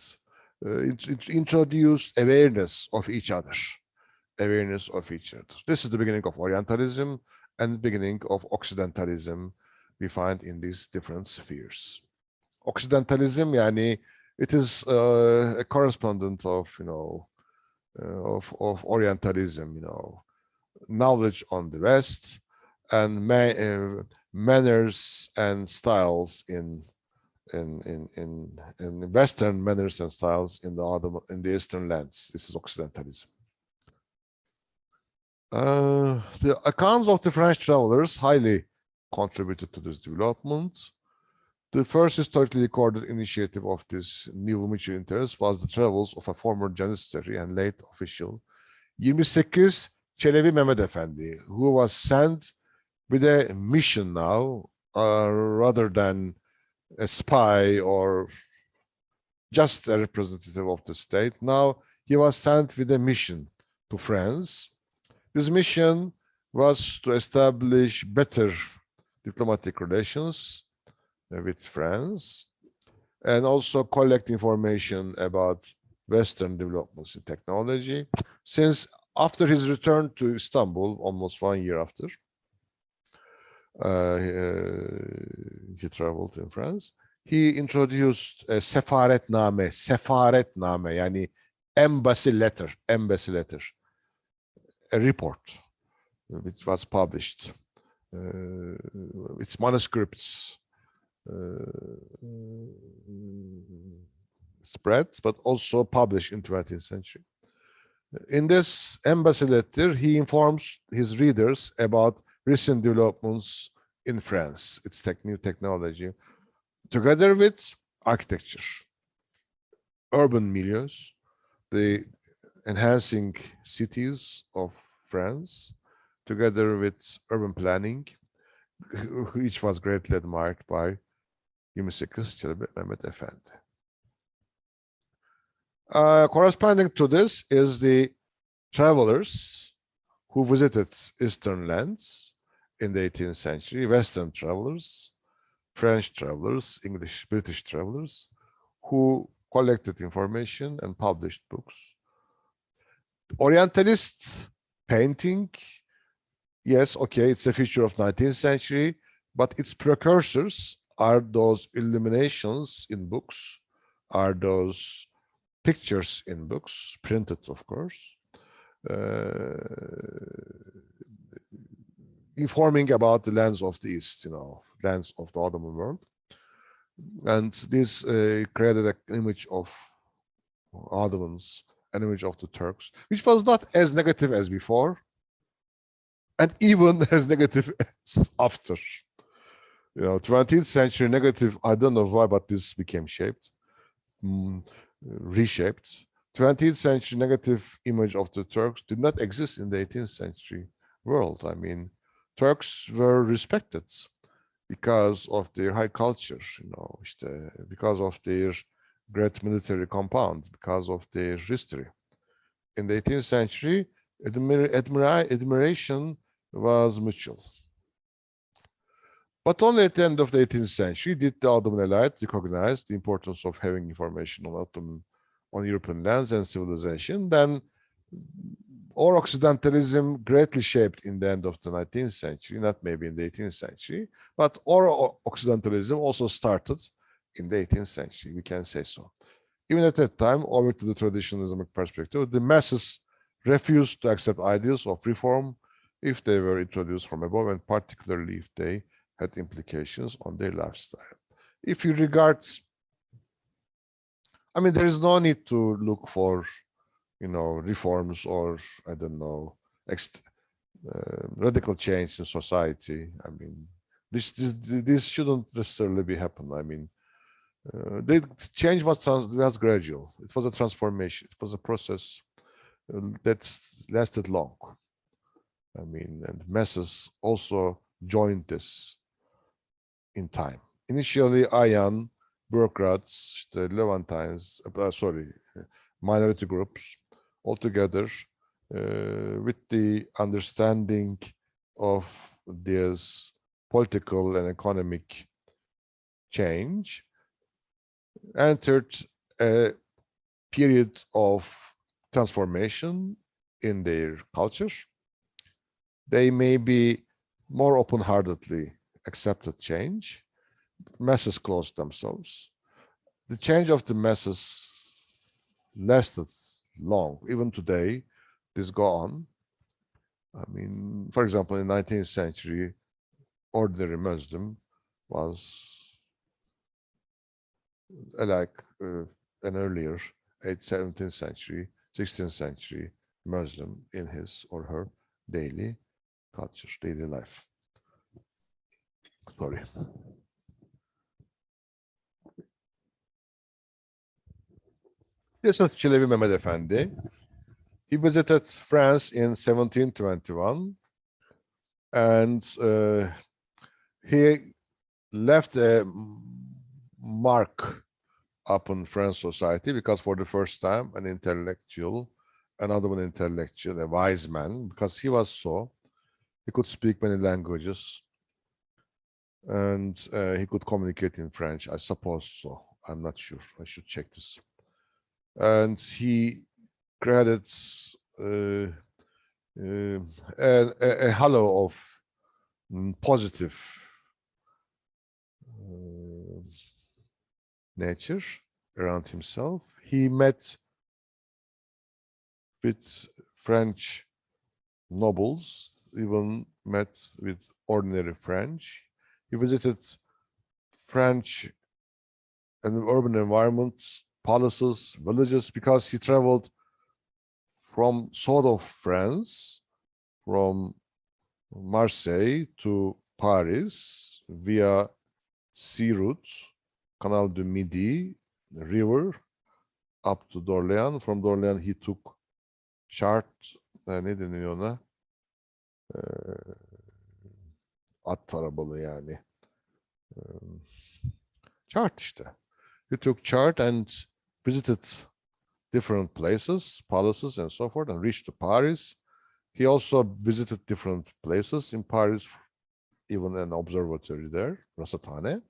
it introduced awareness of each other. Awareness of each other. This is the beginning of Orientalism and beginning of Occidentalism we find in these different spheres. Occidentalism, yani, it is a correspondent of, of Orientalism, knowledge on the West and manners and styles in Western manners and styles in the Eastern lands. This is Occidentalism. The accounts of the French travelers highly contributed to this development. The first historically recorded initiative of this new mutual interest was the travels of a former janissary and late official, 28 Çelebi Mehmet Efendi, who was sent with a mission now, rather than a spy or just a representative of the state. Now he was sent with a mission to France. This mission was to establish better diplomatic relations with France and also collect information about Western developments in technology. Since after his return to Istanbul, almost 1 year after, he traveled in France, he introduced a sefaretname, yani embassy letter, a report which was published. Its manuscripts spread, but also published in 20th century. In this embassy letter, he informs his readers about recent developments in France, its new technology, together with architecture, urban milieus, the enhancing cities of France, together with urban planning, which was greatly admired by 28 Çelebi Mehmet Efendi. Corresponding to this is the travelers who visited Eastern lands in the 18th century, Western travelers, French travelers, English, British travelers, who collected information and published books. Orientalist painting, yes, okay, it's a feature of 19th century, but its precursors are those illuminations in books, are those pictures in books, printed, of course, informing about the lands of the East, lands of the Ottoman world. And this created an image of Ottomans, an image of the Turks, which was not as negative as before, and even as negative as after. 20th century negative, I don't know why, but this became shaped, reshaped. 20th century negative image of the Turks did not exist in the 18th century world. I mean, Turks were respected because of their high culture, because of their great military compound, because of their history. In the 18th century, admiration was mutual. But only at the end of the 18th century did the Ottoman elite recognize the importance of having information on European lands and civilization. Then, or Occidentalism greatly shaped in the end of the 19th century, not maybe in the 18th century, but or Occidentalism also started in the 18th century, we can say so. Even at that time, owing to the traditional Islamic perspective, the masses refused to accept ideas of reform if they were introduced from above, and particularly if they had implications on their lifestyle. If you regard, I mean, there is no need to look for, reforms or, I don't know, radical change in society. I mean, this shouldn't necessarily be happen. I mean, the change was gradual. It was a transformation. It was a process that lasted long. I mean, and masses also joined this in time. Initially, Ayan, bureaucrats, the Levantines, minority groups, all together with the understanding of this political and economic change, entered a period of transformation in their culture. They may be more open-heartedly accepted change. Masses closed themselves. The change of the masses lasted long. Even today, this go on. I mean, for example, in the 19th century, ordinary Muslim was like an earlier 8th, 17th century, 16th century Muslim in his or her daily culture, daily life. Sorry. This is Çelebi Mehmet Efendi. He visited France in 1721, and he left a mark upon French society because for the first time an intellectual, another one intellectual, a wise man, because he was so, he could speak many languages and he could communicate in French, I suppose so. I'm not sure, I should check this. And he credits a halo of positive nature around himself. He met with French nobles, even met with ordinary French. He visited French and urban environments, palaces, villages, because he traveled from south of France, from Marseille to Paris via sea routes, Canal du Midi, the river, up to d'Orléans. From d'Orléans he took chart, ne deniyor ona? At arabalı yani. Chart işte. He took chart and visited different places, palaces and so forth, and reached to Paris. He also visited different places in Paris, even an observatory there, Rasathane.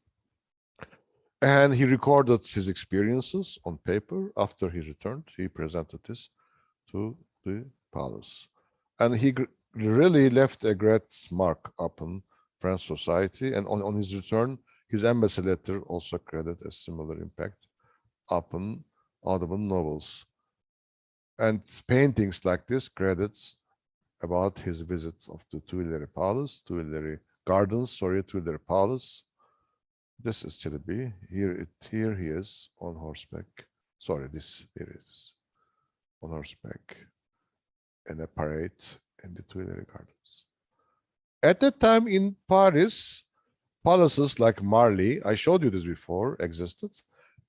And he recorded his experiences on paper. After he returned, he presented this to the palace. And he really left a great mark upon French society. And on his return, his embassy letter also credited a similar impact upon Ottoman nobles. And paintings like this credits about his visit of the Tuileries Palace, Tuileries Gardens, sorry, Tuileries Palace. This is Çelebi. Here he is on horseback. Sorry, here it is on horseback in a parade in the Tuileries Gardens. At that time in Paris, palaces like Marly, I showed you this before, existed.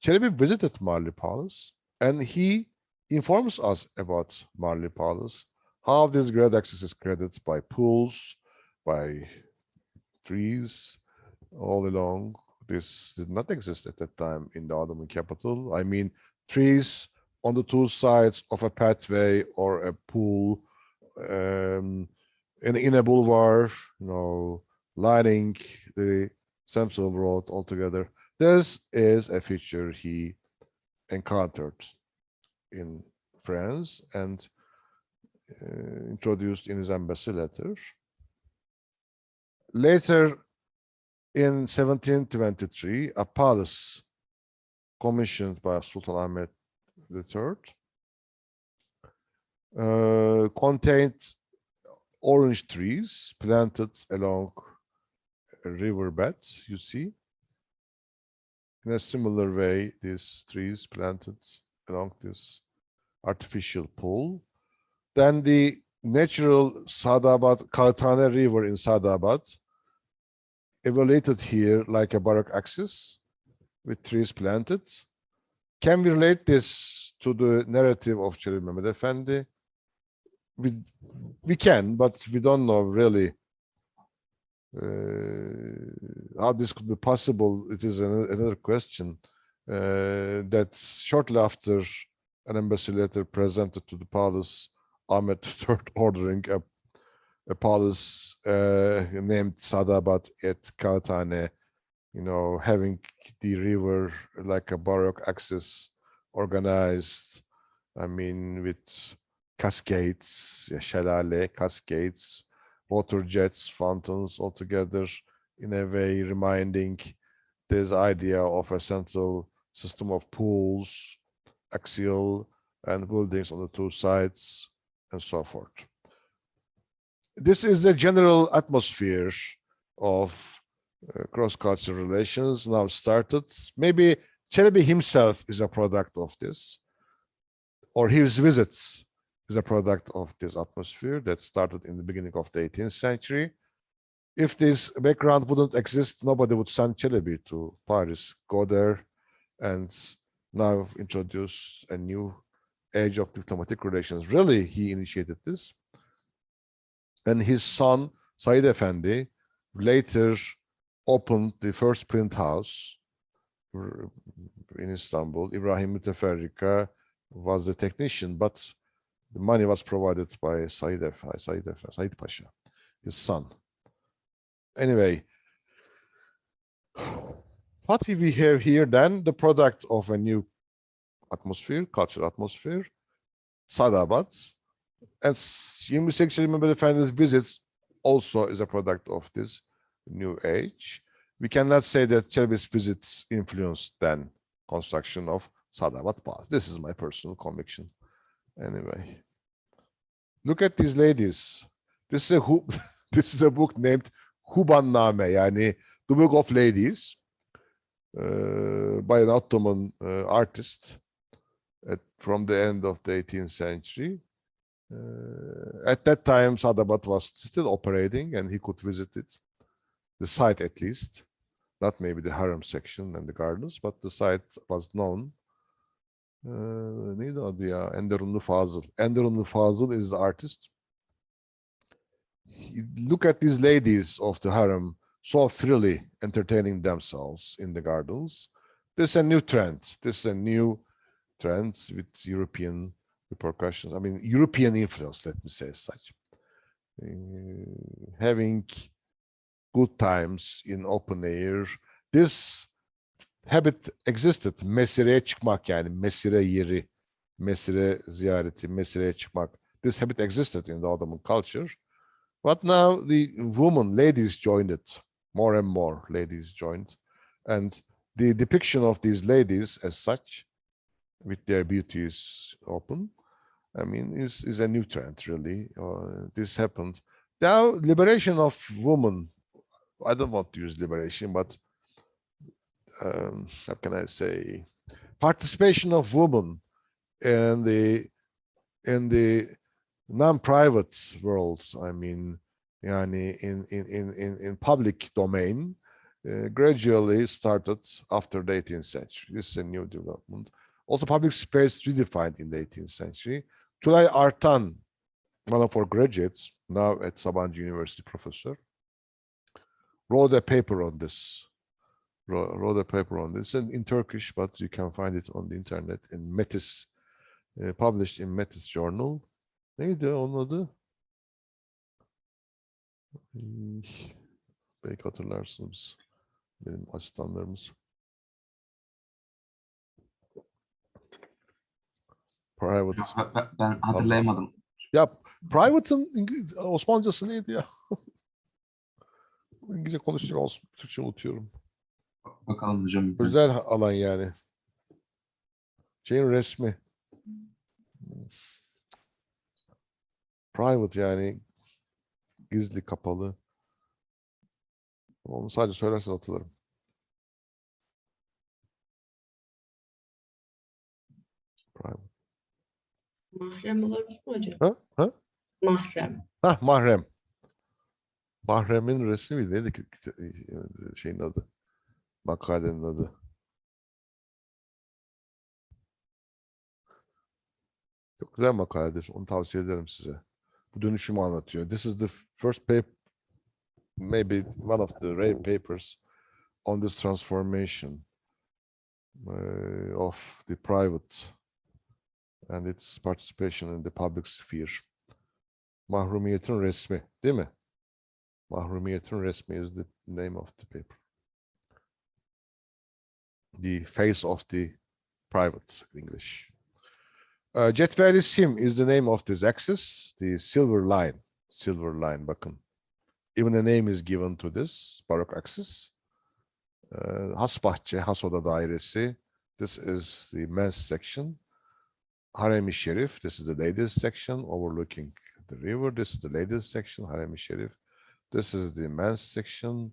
Çelebi visited Marly Palace, and he informs us about Marly Palace, how this great access is credited by pools, by trees all along. This did not exist at that time in the Ottoman capital. I mean, trees on the two sides of a pathway or a pool, in a boulevard, lining the central road altogether. This is a feature he encountered in France and introduced in his embassy letter. Later, in 1723, a palace commissioned by Sultan Ahmed III contained orange trees planted along a riverbed, you see. In a similar way, these trees planted along this artificial pool. Then the natural Sadabad, Kağıthane River in Sadabad, evaluated here like a Baroque axis with trees planted. Can we relate this to the narrative of Çelebi Mehmet Efendi? We can, but we don't know really how this could be possible. It is another question that shortly after an embassy letter presented to the palace, Ahmed III ordering a palace named Sadabat at Kağıthane, having the river like a baroque axis organized, with cascades, şelale, cascades, water jets, fountains all together in a way reminding this idea of a central system of pools, axial, and buildings on the two sides, and so forth. This is a general atmosphere of cross-cultural relations now started. Maybe Çelebi himself is a product of this, or his visits is a product of this atmosphere that started in the beginning of the 18th century. If this background wouldn't exist, nobody would send Çelebi to Paris, go there, and now introduce a new age of diplomatic relations. Really, he initiated this. And his son, Said Efendi, later opened the first print house in Istanbul. Ibrahim Müteferrika was the technician, but the money was provided by Said Pasha, his son. Anyway, what we have here then, the product of a new atmosphere, cultural atmosphere, Sadabat, and 28 Mehmet Efendi's visits also is a product of this new age. We cannot say that Çelebi's visits influenced then construction of Sadabat Pass. This is my personal conviction. Anyway, look at these ladies. This is a book named Hubanname, yani the Book of Ladies, by an Ottoman artist from the end of the 18th century. At that time, Sadabat was still operating and he could visit it, the site at least, not maybe the harem section and the gardens, but the site was known. Neydi adı ya? Enderunlu Fazıl. Enderunlu Fazıl is the artist. Look at these ladies of the harem so freely entertaining themselves in the gardens. This is a new trend. This is a new trend with European repercussions. European influence, let me say as such. Having good times in open air. This habit existed. Mesireye çıkmak, yani mesire yeri, mesire ziyareti, mesireye çıkmak. This habit existed in the Ottoman culture. But now the ladies joined it. More and more ladies joined. And the depiction of these ladies as such, with their beauties open, is a new trend, really. This happened. Now, liberation of women, I don't want to use liberation, but how can I say? Participation of women in the non-private worlds, in public domain, gradually started after the 18th century. This is a new development. Also, public space redefined in the 18th century. Tulay Artan, one of our graduates, now at Sabancı University professor, wrote a paper on this. In Turkish, but you can find it on the internet in Metis, published in Metis Journal. Neydi onun adı? Belki hatırlarsınız. Benim asistanlarımız. Private. Ben hatırlayamadım. Ya private'ın Osmancası neydi ya? İngilizce konuşacak olsun. Türkçe unutuyorum. Bakalım hocam. Özel alan yani. Şeyin resmi. Private yani gizli, kapalı. Onu sadece söylerseniz hatırlarım. Private. Mahrem olabilir mi hocam? Ha? Mahrem. Mahrem. Mahrem'in resmi miydi? Neydi ki şeyin adı? Makalenin adı. Çok güzel makaledir. Onu tavsiye ederim size. Bu dönüşümü anlatıyor. This is the first paper, maybe one of the rare papers on this transformation of the private and its participation in the public sphere. Mahrumiyetin Resmi, değil mi? Mahrumiyetin Resmi is the name of the paper. The face of the private English. Cetveli Sim is the name of this axis, the silver line. Silver line, bakın. Even a name is given to this Baroque axis. Hasbahçe, Hasoda dairesi. This is the men's section. Harem-i Şerif, this is the ladies section overlooking the river. This is the ladies section, Harem-i Şerif. This is the men's section,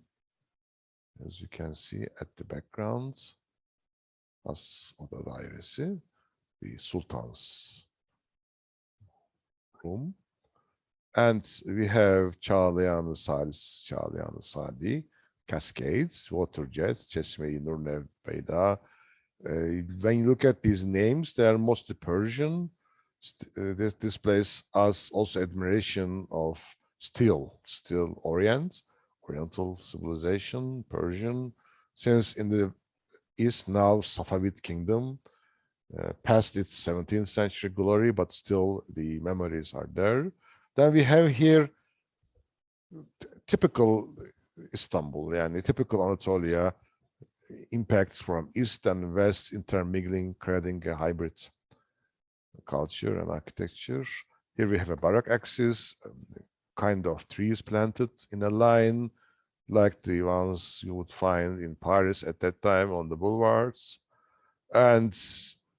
as you can see at the background. Hasoda dairesi, the sultan's room. And we have Çağlayan-ı Sali, cascades, water jets, Çeşme-i Nur Nevbeyda. When you look at these names, they are mostly Persian. This displays us also admiration of still Oriental civilization, Persian, since in the East now Safavid kingdom, past its 17th century glory, but still the memories are there. Then we have here typical Istanbul, yani typical Anatolia, impacts from East and West intermingling, creating a hybrid culture and architecture. Here we have a Baroque axis, kind of trees planted in a line, like the ones you would find in Paris at that time on the boulevards, and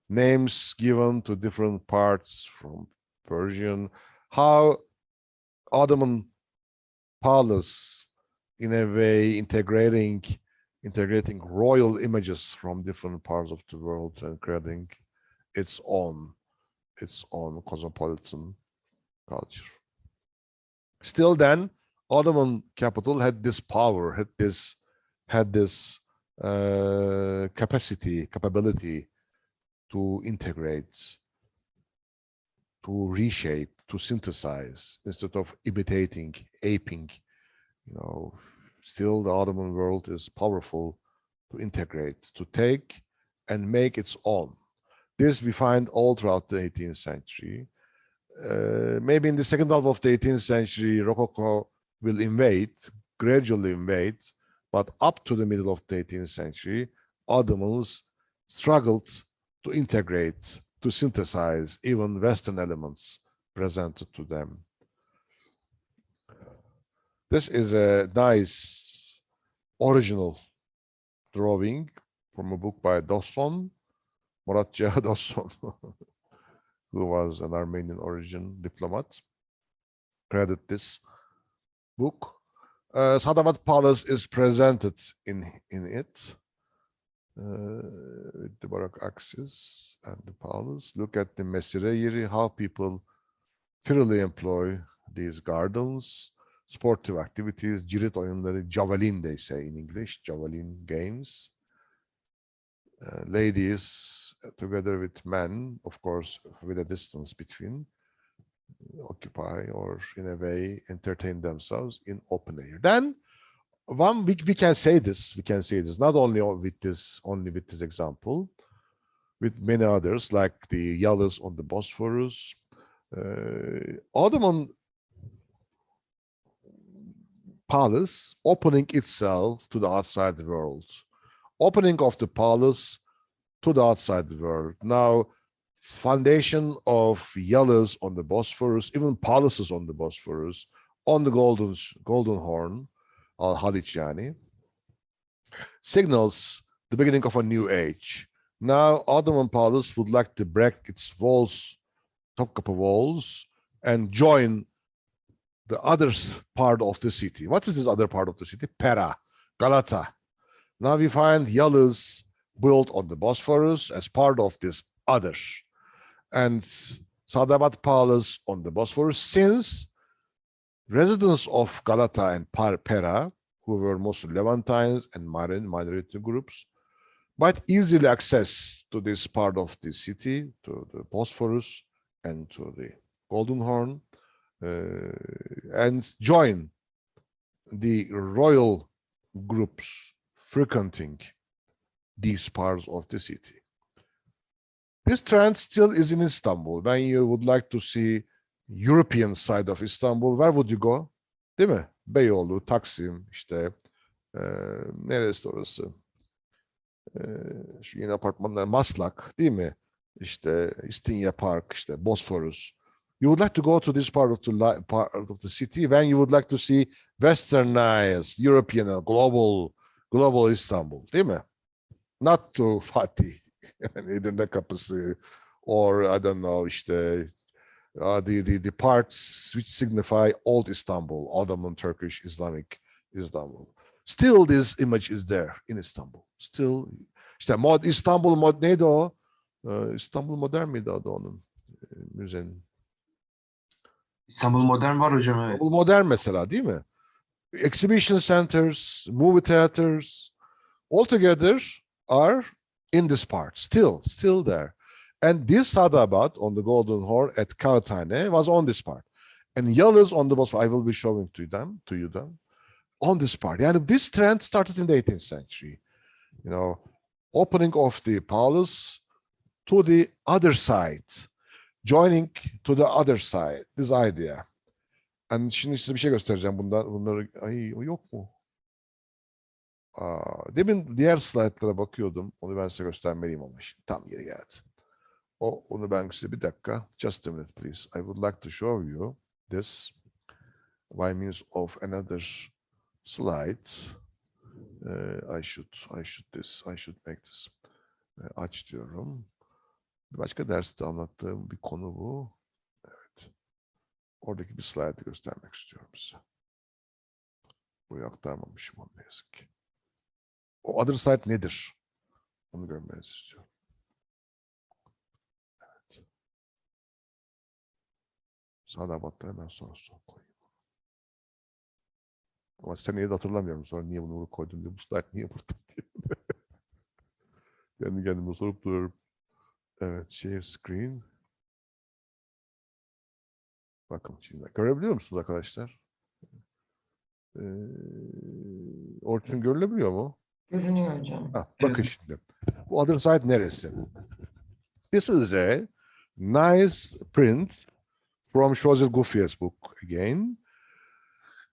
names given to different parts from Persian. How Ottoman palace, in a way, integrating royal images from different parts of the world and creating its own cosmopolitan culture. Still then, Ottoman capital had this power, had this capability to integrate, to reshape, to synthesize, instead of imitating, aping. Still the Ottoman world is powerful to integrate, to take and make its own. This we find all throughout the 18th century. Maybe in the second half of the 18th century, Rococo will gradually invade, but up to the middle of the 18th century, Ottomans struggled to integrate, to synthesize even Western elements presented to them. This is a nice original drawing from a book by Doston, Muratja Doston, who was an Armenian origin diplomat. Credit this book. Sadamat Palace is presented in it, with the Baroque axis and the palace. Look at the Mesire Yeri, how people thoroughly employ these gardens, sportive activities, cirit oyunları, javelin they say in English, javelin games. Ladies together with men, of course, with a distance between, occupy or in a way entertain themselves in open air. Then we can say this not only with this example, with many others like the yalis on the Bosphorus. Ottoman palace opening itself to the outside world, opening of the palace to the outside world. Now, foundation of yalis on the Bosphorus, even palaces on the Bosphorus, on the Golden Horn, Haliç yani, signals the beginning of a new age. Now, Ottoman palace would like to break its walls, Topkapı walls, and join the other part of the city. What is this other part of the city? Pera, Galata. Now we find yalis built on the Bosphorus as part of this other. And Sadamat Palace on the Bosphorus, since residents of Galata and Pera, who were mostly Levantines and minority groups, might easily access to this part of the city, to the Bosphorus and to the Golden Horn, and join the royal groups frequenting these parts of the city. This trend still is in Istanbul. When you would like to see European side of Istanbul, where would you go? Değil mi? Beyoğlu, Taksim, işte neresi orası? Şu yeni apartmanlar, Maslak, değil mi? İşte İstinye Park, işte Bosphorus. You would like to go to this part of the city when you would like to see westernized, European, global Istanbul, değil mi? Not to Fatih, yani Edirne Kapısı, or I don't know, işte the parts which signify old Istanbul, Ottoman, Turkish, Islamic Istanbul. Still this image is there in Istanbul. Still, işte İstanbul neydi o? İstanbul Modern miydi adı onun? Müzenin. İstanbul Modern var hocam, evet. İstanbul Modern mesela, değil mi? Exhibition centers, movie theaters, all together are in this part, still there. And this Sadabat on the Golden Horn at Kağıthane was on this part. And Yalız on the Bosphorus, I will be showing to you them, on this part. Yani this trend started in the 18th century. You know, opening of the palace to the other side, joining to the other side, this idea. And şimdi size bir şey göstereceğim bunları. Ay, o yok mu? Demin diğer slaytlara bakıyordum. Onu ben size göstermeliyim ama şimdi tam yeri geldi. Onu ben size bir dakika. Just a minute please. I would like to show you this by means of another slide. I should make this. Aç diyorum. Bir başka derste anlattığım bir konu bu. Evet. Oradaki bir slide'ı göstermek istiyorum size. Buraya aktarmamışım onu ne yazık ki. O other side nedir? Onu görmenizi istiyorum. Evet. Sadabat'ta hemen sonra koyayım. Ama seneyi de hatırlamıyorum. Sonra niye bunu koydum diye, bu slide niye burada diye. Kendi kendime sorup duruyorum. Evet, share screen. Bakın şimdi. Görebiliyor musunuz arkadaşlar? Orçun görülebiliyor mu? Görünüyor hocam. Bakın şimdi. Bu other side neresi? This is a nice print from Joseph Gouffiers' book again,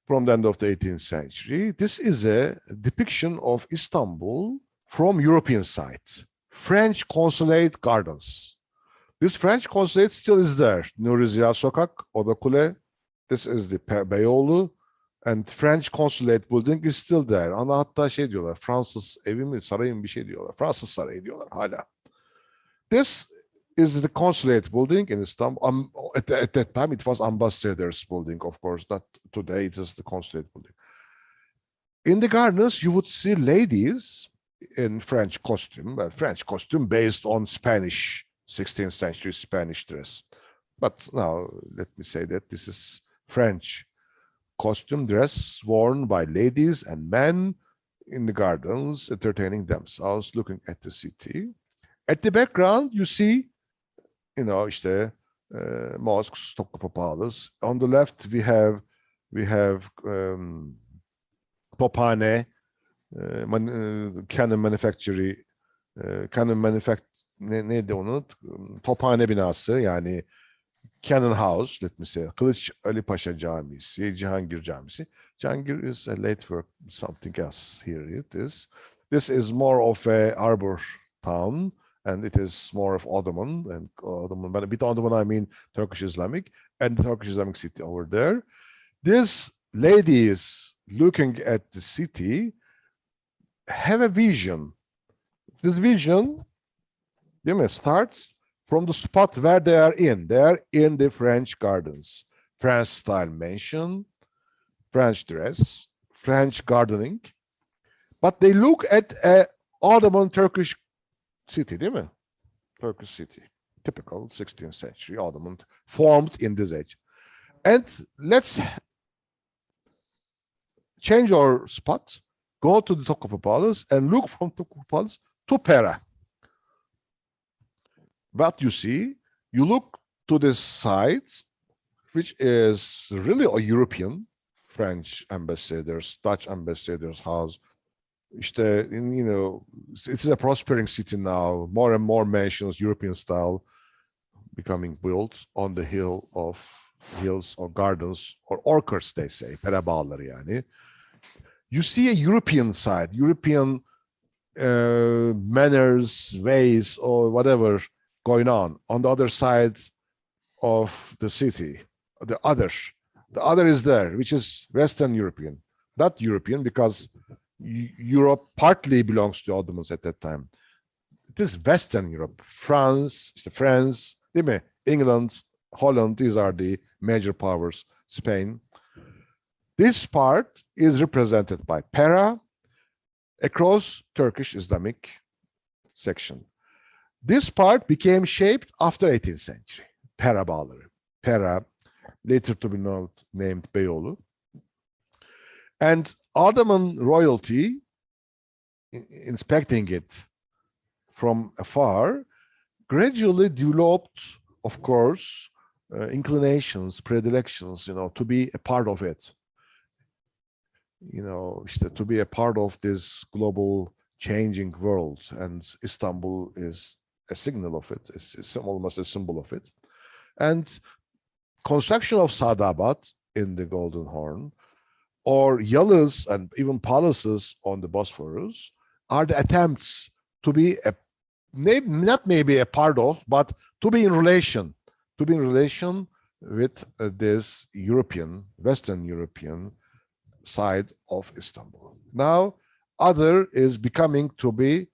from the end of the 18th century. This is a depiction of Istanbul from European side. French Consulate Gardens. This French Consulate still is there. Nuri Ziya Sokak, Oda Kule. This is the Beyoğlu. And French Consulate Building is still there. Ana hatta şey diyorlar, Fransız evi mi, sarayı mı bir şey diyorlar. Fransız sarayı diyorlar hala. This is the Consulate Building in Istanbul. At that time it was Ambassador's Building, of course. Not today, it is the Consulate Building. In the gardens, you would see ladies in French costume, French costume based on Spanish, 16th century Spanish dress. But now, let me say that this is French costume dress worn by ladies and men in the gardens, entertaining themselves, looking at the city. At the background, you see, işte mosques, Topkapı Palace. On the left, we have Tophane, Canon Manufactory, neydi onu? Tophane binası, yani Cannon House, let me say, Kılıç Ali Paşa Camisi, Cihangir Camisi. Cihangir is a late work, something else here it is. This is more of a arbor town, and it is more of Ottoman, but with Ottoman I mean Turkish Islamic, and the Turkish Islamic city over there. These ladies looking at the city have a vision. This vision, starts from the spot where they are in. They are in the French gardens. French style mansion, French dress, French gardening. But they look at a Ottoman Turkish city, değil mi? Turkish city. Typical 16th century Ottoman, formed in this age. And let's change our spot, go to the Topkapı Palace and look from Topkapı Palace to Pera. What you see, you look to this side, which is really a European, French ambassadors, Dutch ambassadors' house. İşte, it's a prospering city now. More and more mansions, European style, becoming built on the hill of hills or gardens or orchards, they say, pera bağları yani. You see a European side, European manners, ways, or whatever going on the other side of the city. The other is there, which is Western European, not European, because Europe partly belongs to Ottomans at that time. It is Western Europe, France, değil mi? England, Holland, these are the major powers, Spain. This part is represented by Pera across Turkish Islamic section. This part became shaped after 18th century. Pera bağları. Pera, later to be named Beyoğlu. And Ottoman royalty, inspecting it from afar, gradually developed, of course, inclinations, predilections, to be a part of it. To be a part of this global changing world, and Istanbul is a signal of it. It's almost a symbol of it. And construction of Sadabat in the Golden Horn, or yalıs and even palaces on the Bosphorus, are the attempts to be not maybe a part of, but to be in relation with this Western European side of Istanbul. Now, other is becoming to be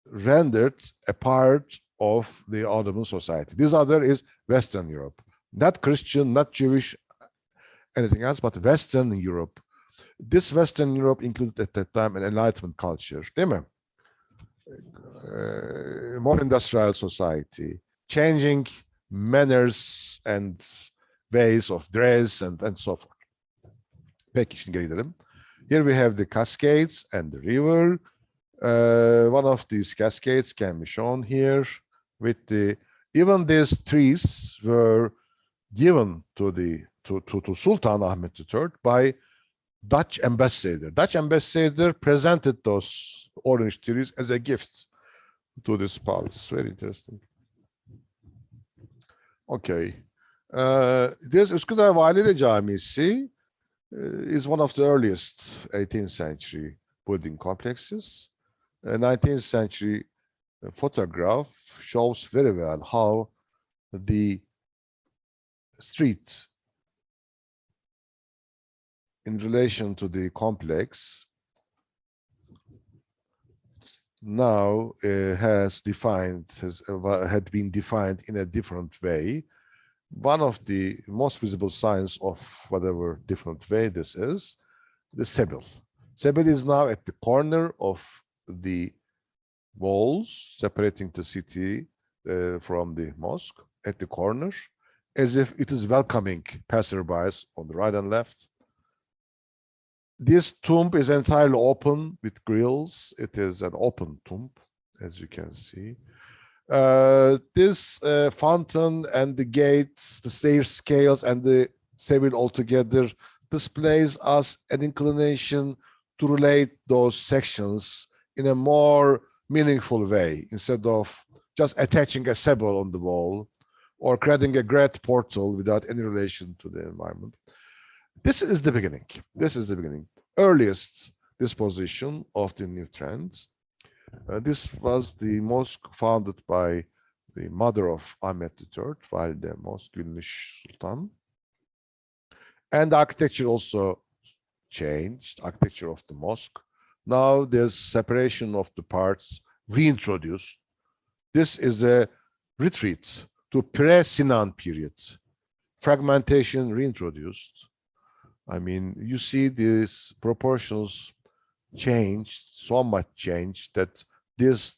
rendered a part of the Ottoman society. This other is Western Europe, not Christian, not Jewish, anything else, but Western Europe. This Western Europe included at that time an Enlightenment culture, değil mi? More industrial society, changing manners and ways of dress and so forth. Peki, şimdi geri gidelim. Here we have the cascades and the river. One of these cascades can be shown here with even these trees were given to Sultan Ahmet III by Dutch ambassador. Dutch ambassador presented those orange trees as a gift to this palace. Very interesting. Okay. This Üsküdar Valide Camisi is one of the earliest 18th century building complexes. A 19th century photograph shows very well how the street in relation to the complex now had been defined in a different way. One of the most visible signs of whatever different way this is, the Sebil. Sebil is now at the corner of the walls separating the city from the mosque, at the corner, as if it is welcoming passerbys on the right and left. This tomb is entirely open with grills. It is an open tomb, as you can see. This fountain and the gates, the stair scales, and the Sebil altogether displays us an inclination to relate those sections in a more meaningful way, instead of just attaching a Sebil on the wall or creating a great portal without any relation to the environment. This is the beginning. This is the beginning. Earliest disposition of the new trends. This was the mosque founded by the mother of Ahmet III, Valide Mosque, Gülniş Sultan. And the architecture also changed, architecture of the mosque. Now there's separation of the parts reintroduced. This is a retreat to pre-Sinan period. Fragmentation reintroduced. I mean, you see these proportions changed, so much changed that this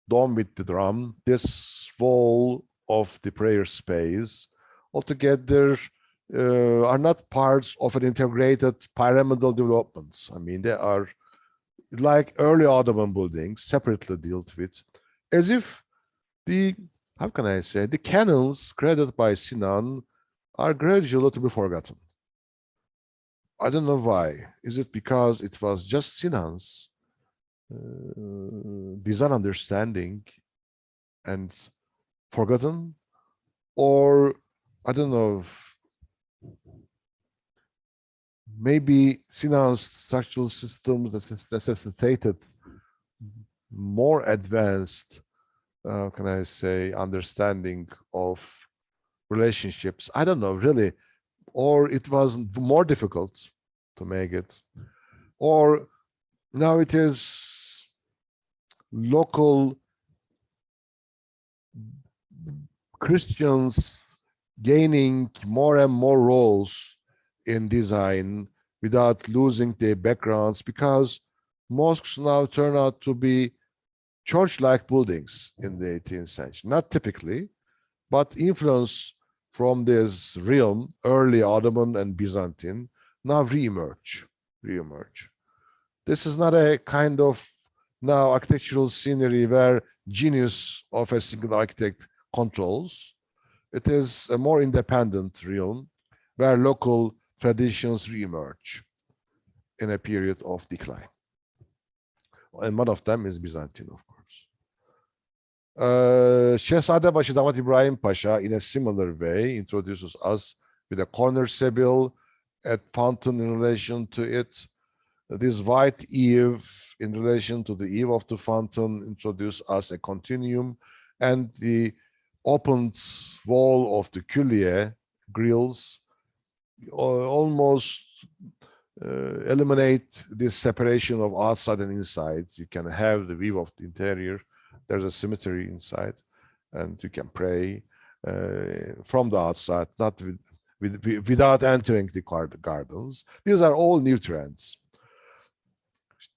dome with the drum, this wall of the prayer space, altogether are not parts of an integrated pyramidal developments. I mean, they are like early Ottoman buildings, separately dealt with, as if the, how can I say, the canons created by Sinan are gradually to be forgotten. I don't know why. Is it because it was just Sinan's design understanding and forgotten? Or I don't know, maybe Sinan's structural systems necessitated more advanced, can I say, understanding of relationships. I don't know, really, or it was more difficult to make it, or now it is local Christians gaining more and more roles in design without losing their backgrounds, because mosques now turn out to be church-like buildings in the 18th century. Not typically, but influence from this realm, early Ottoman and Byzantine, now re-emerge. This is not a kind of now architectural scenery where genius of a single architect controls. It is a more independent realm where local traditions re-emerge in a period of decline. And one of them is Byzantine, of course. Şehzadebaşı Damat İbrahim Pasha, in a similar way, introduces us with a corner sebile at fountain in relation to it. This white eave in relation to the eave of the fountain introduce us a continuum, and the opened wall of the cullier grills almost eliminate this separation of outside and inside. You can have the view of the interior. There's a symmetry inside, and you can pray from the outside, not without entering the gardens. These are all new trends.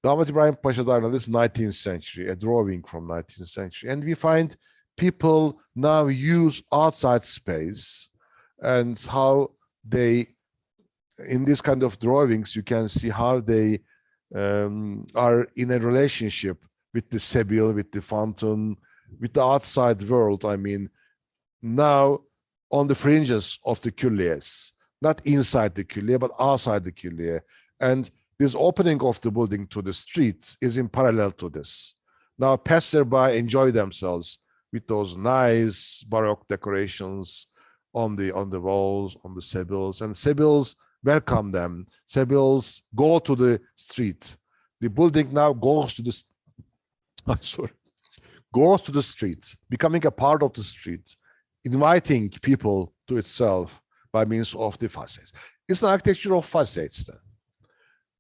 Damat İbrahim Pasha Darna, this 19th century, a drawing from 19th century, and we find people now use outside space, and how they, in this kind of drawings, you can see how they are in a relationship with the sebile, with the fountain, with the outside world. I mean, now on the fringes of the culliers, not inside the cullier, but outside the cullier. And this opening of the building to the street is in parallel to this. Now passerby enjoy themselves with those nice Baroque decorations on the walls, on the sebiles, and sebiles welcome them. Sebiles go to the street. The building now goes to the goes to the street, becoming a part of the street, inviting people to itself by means of the facades. It's an architecture of facades then.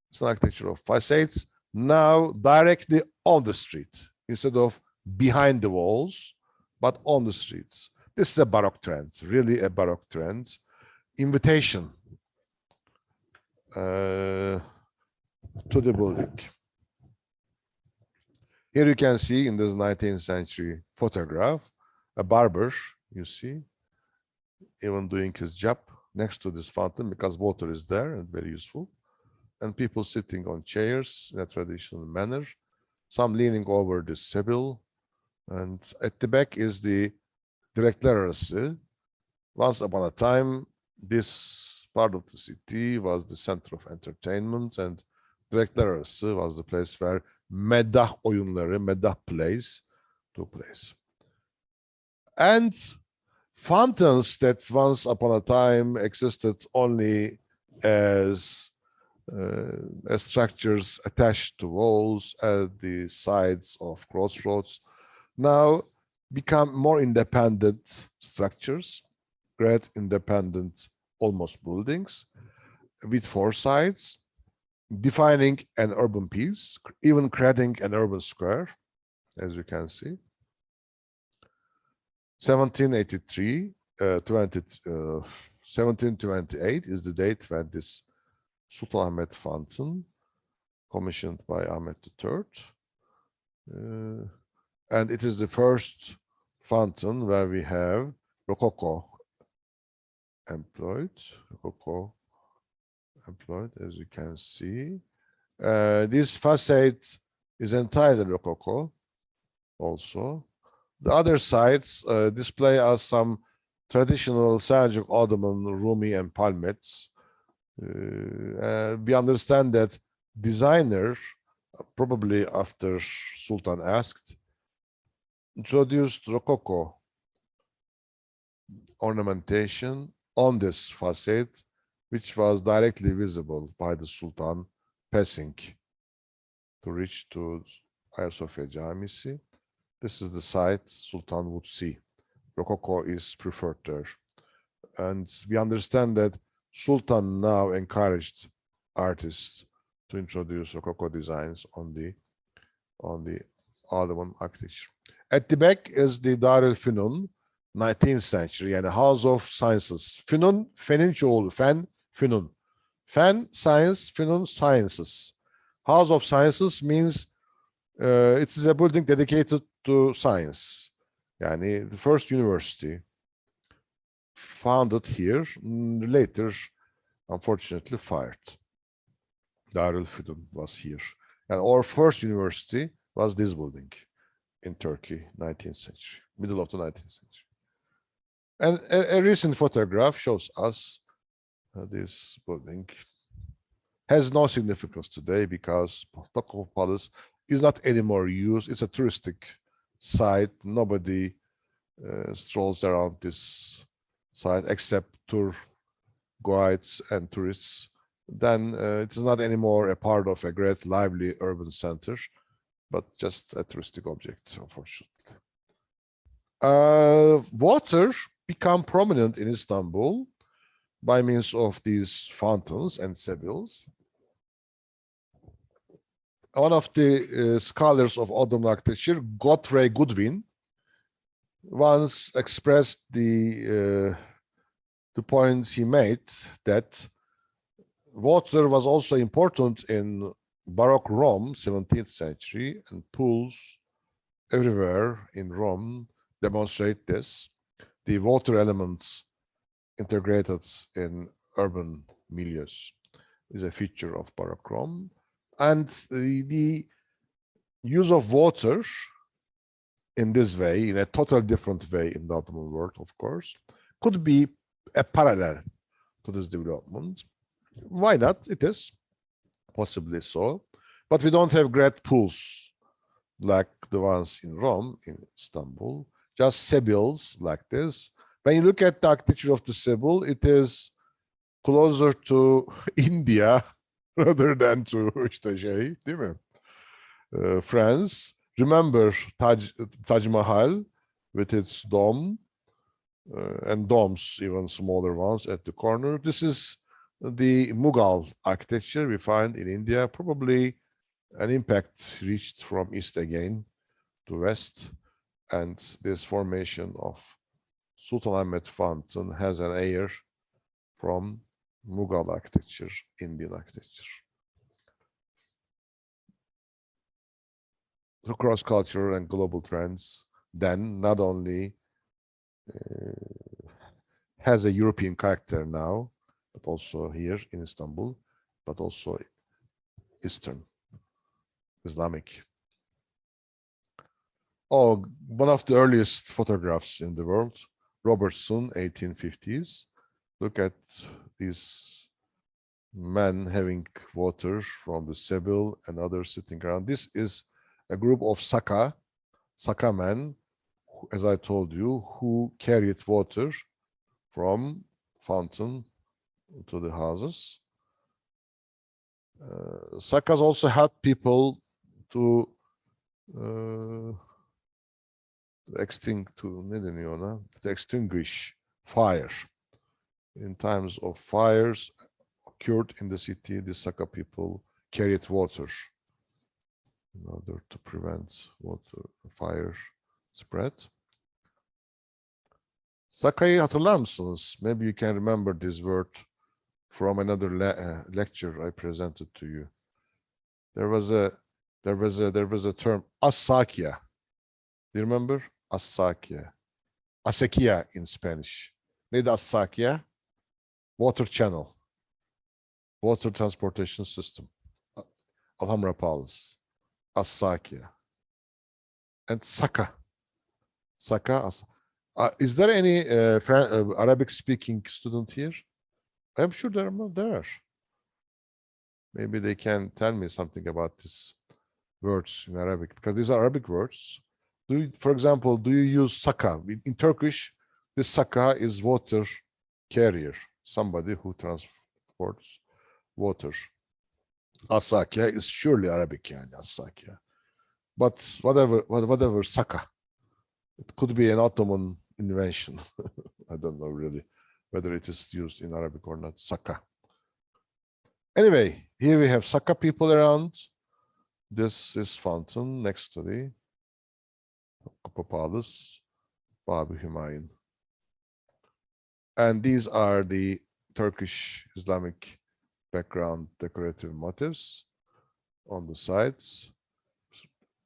It's an architecture of facades now directly on the street instead of behind the walls, but on the streets. This is a Baroque trend, really a Baroque trend. Invitation to the building. Here you can see in this 19th century photograph, a barber, you see, even doing his job next to this fountain because water is there and very useful. And people sitting on chairs in a traditional manner, some leaning over the sebile. And at the back is the Direkler Arası. Once upon a time, this part of the city was the center of entertainment, and Direkler Arası was the place where meddah oyunları, meddah plays took place. And fountains that once upon a time existed only as structures attached to walls at the sides of crossroads now become more independent structures, great independent almost buildings with four sides, defining an urban piece, even creating an urban square, as you can see. 1728 is the date when this Sultanahmet fountain, commissioned by Ahmet III. And it is the first fountain where we have Rococo employed, as you can see. This facade is entirely Rococo also. The other sides display us some traditional Seljuk, Ottoman, Rumi, and palmettes. We understand that designer, probably after Sultan asked, introduced Rococo ornamentation on this facade, which was directly visible by the Sultan passing to reach to Ayasofya Camisi. This is the site Sultan would see. Rococo is preferred there. And we understand that Sultan now encouraged artists to introduce Rococo designs on the Ottoman architecture. At the back is the Dar el Fünun, 19th century, and a house of sciences. Fünun, Fen'in çoğulu, Fen, Fünun. Fen, science, Fünun, sciences. House of Sciences means it is a building dedicated to science. Yani the first university founded here, later, unfortunately, fired. Darül Fünun was here. And our first university was this building in Turkey, 19th century, middle of the 19th century. And a recent photograph shows us this building has no significance today because Topkapı Palace is not anymore used. It's a touristic site. Nobody strolls around this site except tour guides and tourists. Then it is not anymore a part of a great lively urban center, but just a touristic object, unfortunately. Water became prominent in Istanbul by means of these fountains and sebils. One of the scholars of Ottoman architecture, Godfrey Goodwin, once expressed the point he made that water was also important in Baroque Rome, 17th century, and pools everywhere in Rome demonstrate this. The water elements integrated in urban milieus is a feature of Baroque Rome. And the use of water in this way, in a totally different way in the Ottoman world, of course, could be a parallel to this development. Why not? It is possibly so. But we don't have great pools like the ones in Rome, in Istanbul, just sebils like this. When you look at the architecture of the Sebil, it is closer to India rather than to değil mi? France. Remember Taj Mahal with its dome and domes, even smaller ones at the corner. This is the Mughal architecture we find in India. Probably an impact reached from east again to west, and this formation of Sultanahmet Fountain has an air from Mughal architecture, Indian architecture. The cross-cultural and global trends then not only has a European character now, but also here in Istanbul, but also Eastern, Islamic. Oh, one of the earliest photographs in the world, Robertson, 1850s. Look at these men having water from the Sebil and others sitting around. This is a group of Saka men, as I told you, who carried water from fountain to the houses. Sakas also helped people to extinguish fire. In times of fires occurred in the city, the Saka people carried water in order to prevent fire spread. Saka'yı hatırlar mısınız? Maybe you can remember this word from another lecture I presented to you. There was a term, Asakia. Do you remember? Asakia. Acequia in Spanish. Neydi Asakia? Water channel. Water transportation system. Alhambra Palace. Asakia. And Saka. Is there any Arabic-speaking student here? I'm sure there are. Maybe they can tell me something about these words in Arabic, because these are Arabic words. For example, do you use saka? In Turkish, this saka is water carrier, somebody who transports water. Asakya is surely Arabic, yani Asakya. But whatever Saka, it could be an Ottoman invention. I don't know really whether it is used in Arabic or not. Saka. Anyway, here we have Saka people around. This is fountain next to the Kapı Palace, Babi Humayun. And these are the Turkish Islamic background decorative motifs on the sides.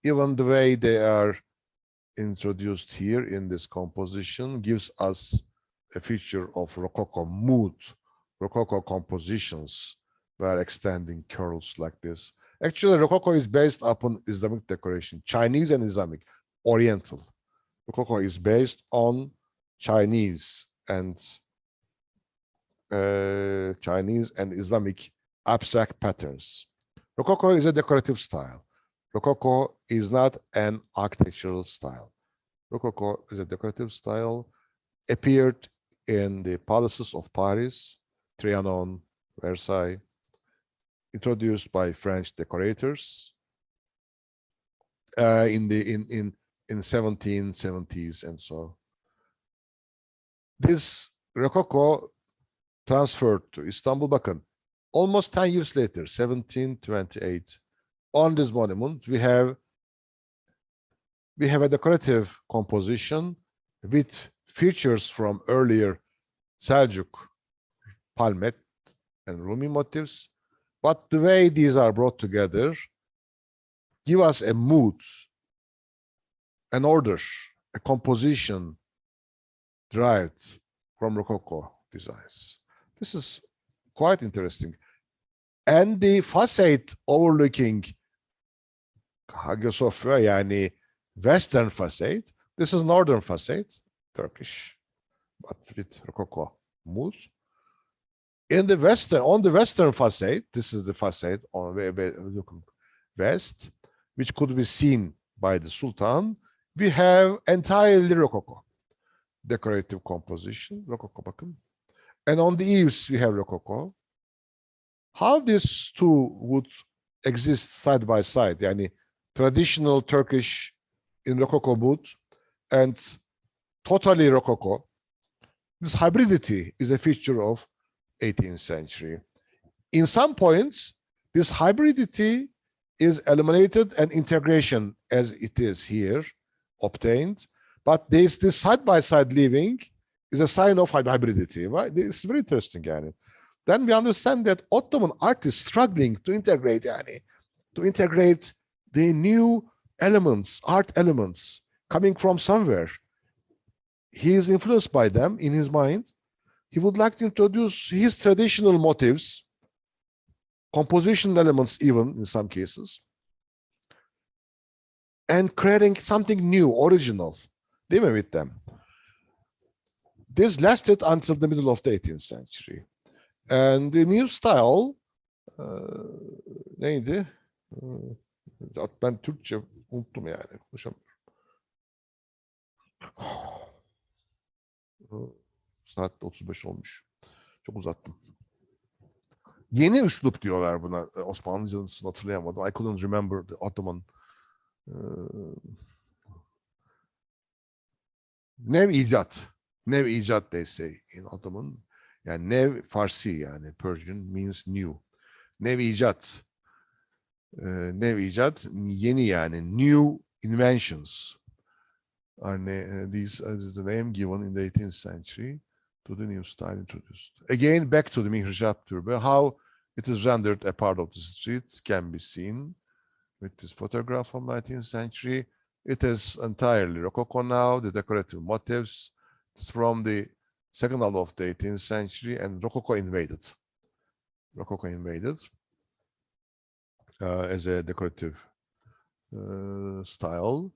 Even the way they are introduced here in this composition gives us a feature of Rococo mood. Rococo compositions were extending curls like this. Actually, Rococo is based upon Islamic decoration, Chinese and Islamic, Oriental. Rococo is based on Chinese and Islamic abstract patterns. Rococo is a decorative style. Rococo is not an architectural style. Rococo is a decorative style, appeared in the palaces of Paris, Trianon, Versailles, introduced by French decorators in 1770s and so. This Rococo transferred to Istanbul. Bakın, almost 10 years later, 1728, on this monument, we have a decorative composition with features from earlier Seljuk, Palmet, and Rumi motifs. But the way these are brought together give us a mood, an order, a composition derived from Rococo designs. This is quite interesting. And the facade overlooking Hagia Sophia, yani western facade, this is northern facade, Turkish, but with Rococo mood. On the western facade, this is the facade on looking west, which could be seen by the Sultan. We have entirely Rococo decorative composition, Rococo bakın. And on the eaves, we have Rococo. How these two would exist side by side, yani traditional Turkish in Rococo mood and totally Rococo. This hybridity is a feature of 18th century. In some points, this hybridity is eliminated and integration, as it is here, obtained. But this side-by-side living is a sign of hybridity, right? It's very interesting, yani. Then we understand that Ottoman art is struggling to integrate, the new elements, art elements coming from somewhere. He is influenced by them in his mind. He would like to introduce his traditional motifs, composition elements even in some cases, and creating something new, original, even with them. This lasted until the middle of the 18th century. And the new style, neydi? Ben Türkçe unuttum yani. Konuşamıyorum. Saat 35 olmuş. Çok uzattım. Yeni üslup diyorlar buna. Osmanlıcasını hatırlayamadım. I couldn't remember the Ottoman. Nev icat. Nev icat they say in Ottoman. Yani nev Farsi yani Persian means new. Nev icat. Nev icat yeni yani new inventions. This is the name given in the 18th century to the new style introduced. Again, back to the Mihrjab Türbe, how it is rendered a part of the street can be seen with this photograph from 19th century. It is entirely Rococo now, the decorative motifs. It's from the second half of the 18th century, and Rococo invaded. Rococo invaded as a decorative style.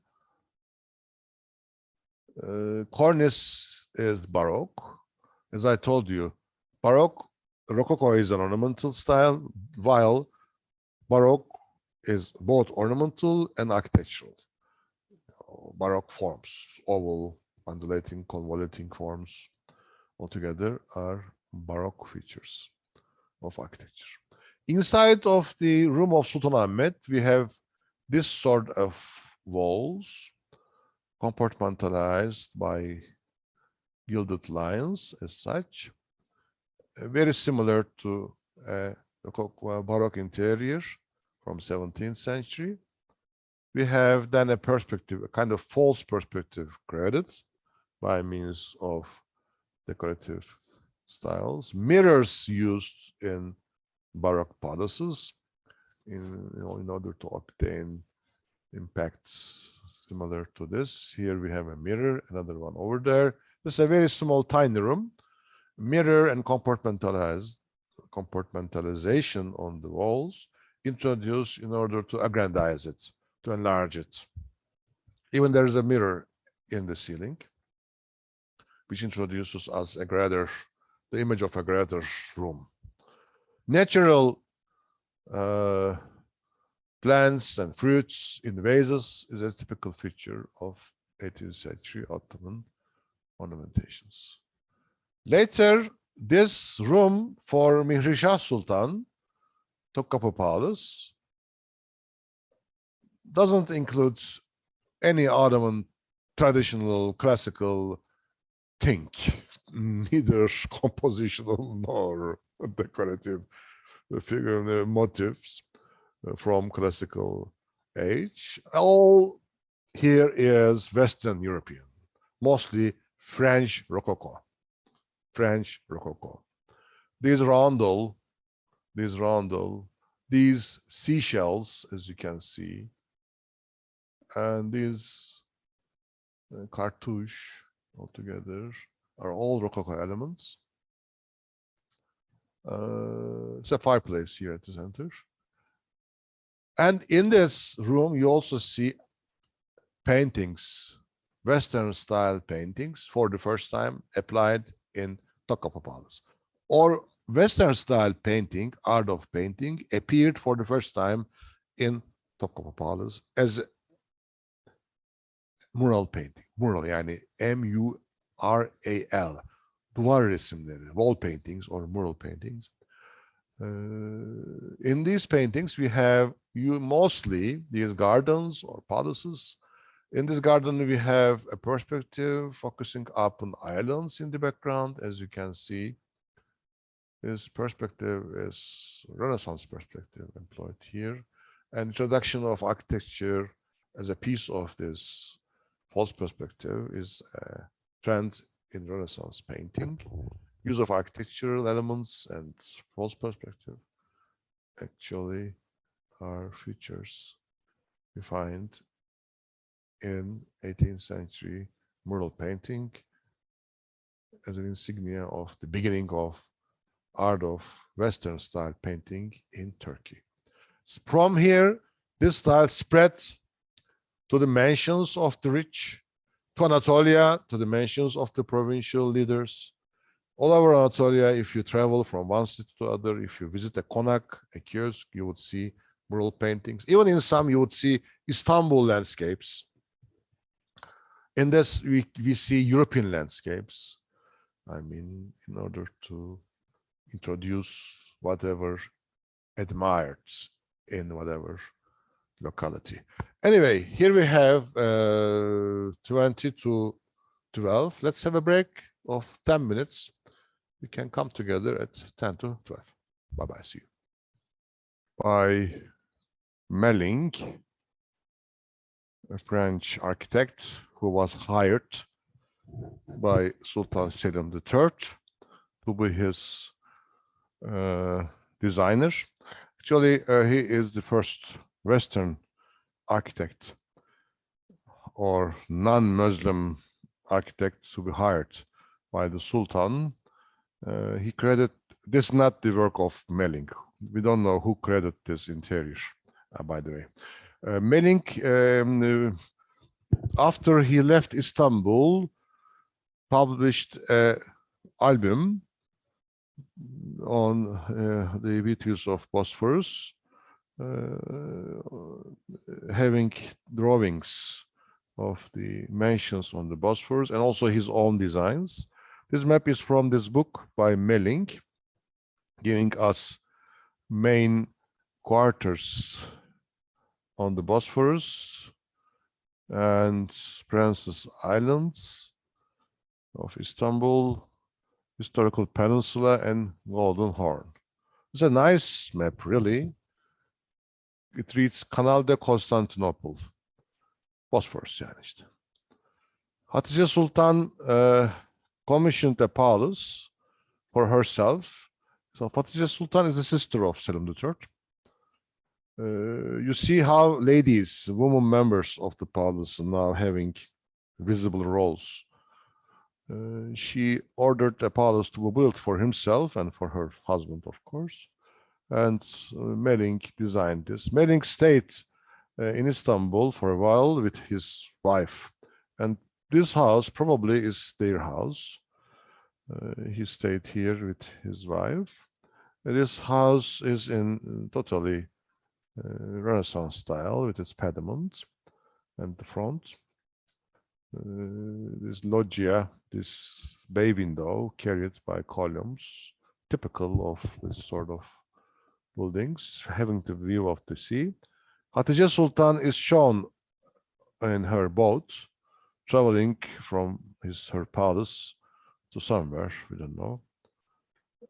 Cornice is Baroque. As I told you, Rococo is an ornamental style, while Baroque is both ornamental and architectural. Baroque forms, oval, undulating, convoluting forms, altogether are Baroque features of architecture. Inside of the room of Sultan Ahmed, we have this sort of walls compartmentalized by gilded lines as such, very similar to a Baroque interior from 17th century. We have then a perspective, a kind of false perspective created by means of decorative styles, mirrors used in Baroque palaces in order to obtain impacts similar to this. Here we have a mirror, another one over there. This is a very small, tiny room. Mirror and compartmentalization on the walls introduced in order to aggrandize it, to enlarge it. Even there is a mirror in the ceiling, which introduces us the image of a greater room. Natural plants and fruits in vases is a typical feature of 18th century Ottoman ornamentations. Later, this room for Mihri Shah Sultan, Topkapı Palace, doesn't include any Ottoman traditional classical thing, neither compositional nor decorative figure motifs from classical age. All here is Western European, mostly French Rococo. French Rococo. These roundel, these seashells, as you can see, and these cartouche altogether are all Rococo elements. It's a fireplace here at the center. And in this room, you also see paintings, Western style paintings for the first time applied in Topkapı Palace. Or Western style painting, art of painting, appeared for the first time in Topkapı Palace as mural painting. Mural yani M-U-R-A-L. Duvar resimleri, wall paintings or mural paintings. In these paintings, we have mostly these gardens or palaces. In this garden, we have a perspective focusing up on islands in the background. As you can see, this perspective is Renaissance perspective employed here. And introduction of architecture as a piece of this false perspective is a trend in Renaissance painting. Use of architectural elements and false perspective actually are features we find in 18th century mural painting as an insignia of the beginning of art of Western style painting in Turkey. From here, this style spread to the mansions of the rich, to Anatolia, to the mansions of the provincial leaders. All over Anatolia, if you travel from one city to other, if you visit a konak, a kiosk, you would see mural paintings. Even in some, you would see Istanbul landscapes. In this, we see European landscapes. I mean, in order to introduce whatever admired in whatever locality. Anyway, here we have 20 to 12. Let's have a break of 10 minutes. We can come together at 10 to 12. Bye-bye, see you. By Melling, a French architect who was hired by Sultan Selim III to be his designer. Actually, he is the first Western architect or non-Muslim architect to be hired by the Sultan. He created this, not the work of Melling. We don't know who created this interior, by the way. Melling, after he left Istanbul, published an album on the virtues of Bosphorus, having drawings of the mansions on the Bosphorus and also his own designs. This map is from this book by Melling, giving us main quarters on the Bosphorus and Princess Islands of Istanbul, historical peninsula, and Golden Horn. It's a nice map, really. It reads Canal de Constantinople. Bosphorus yani işte. Hatice Sultan commissioned a palace for herself. So Hatice Sultan is the sister of Selim III. You see how ladies, women members of the palace are now having visible roles. She ordered a palace to be built for himself and for her husband, of course. And Melling designed this. Melling stayed in Istanbul for a while with his wife. And this house probably is their house. He stayed here with his wife. This house is in totally Renaissance style with its pediment and the front. This loggia, this bay window carried by columns, typical of this sort of buildings, having the view of the sea. Hatice Sultan is shown in her boat, traveling from her palace to somewhere, we don't know.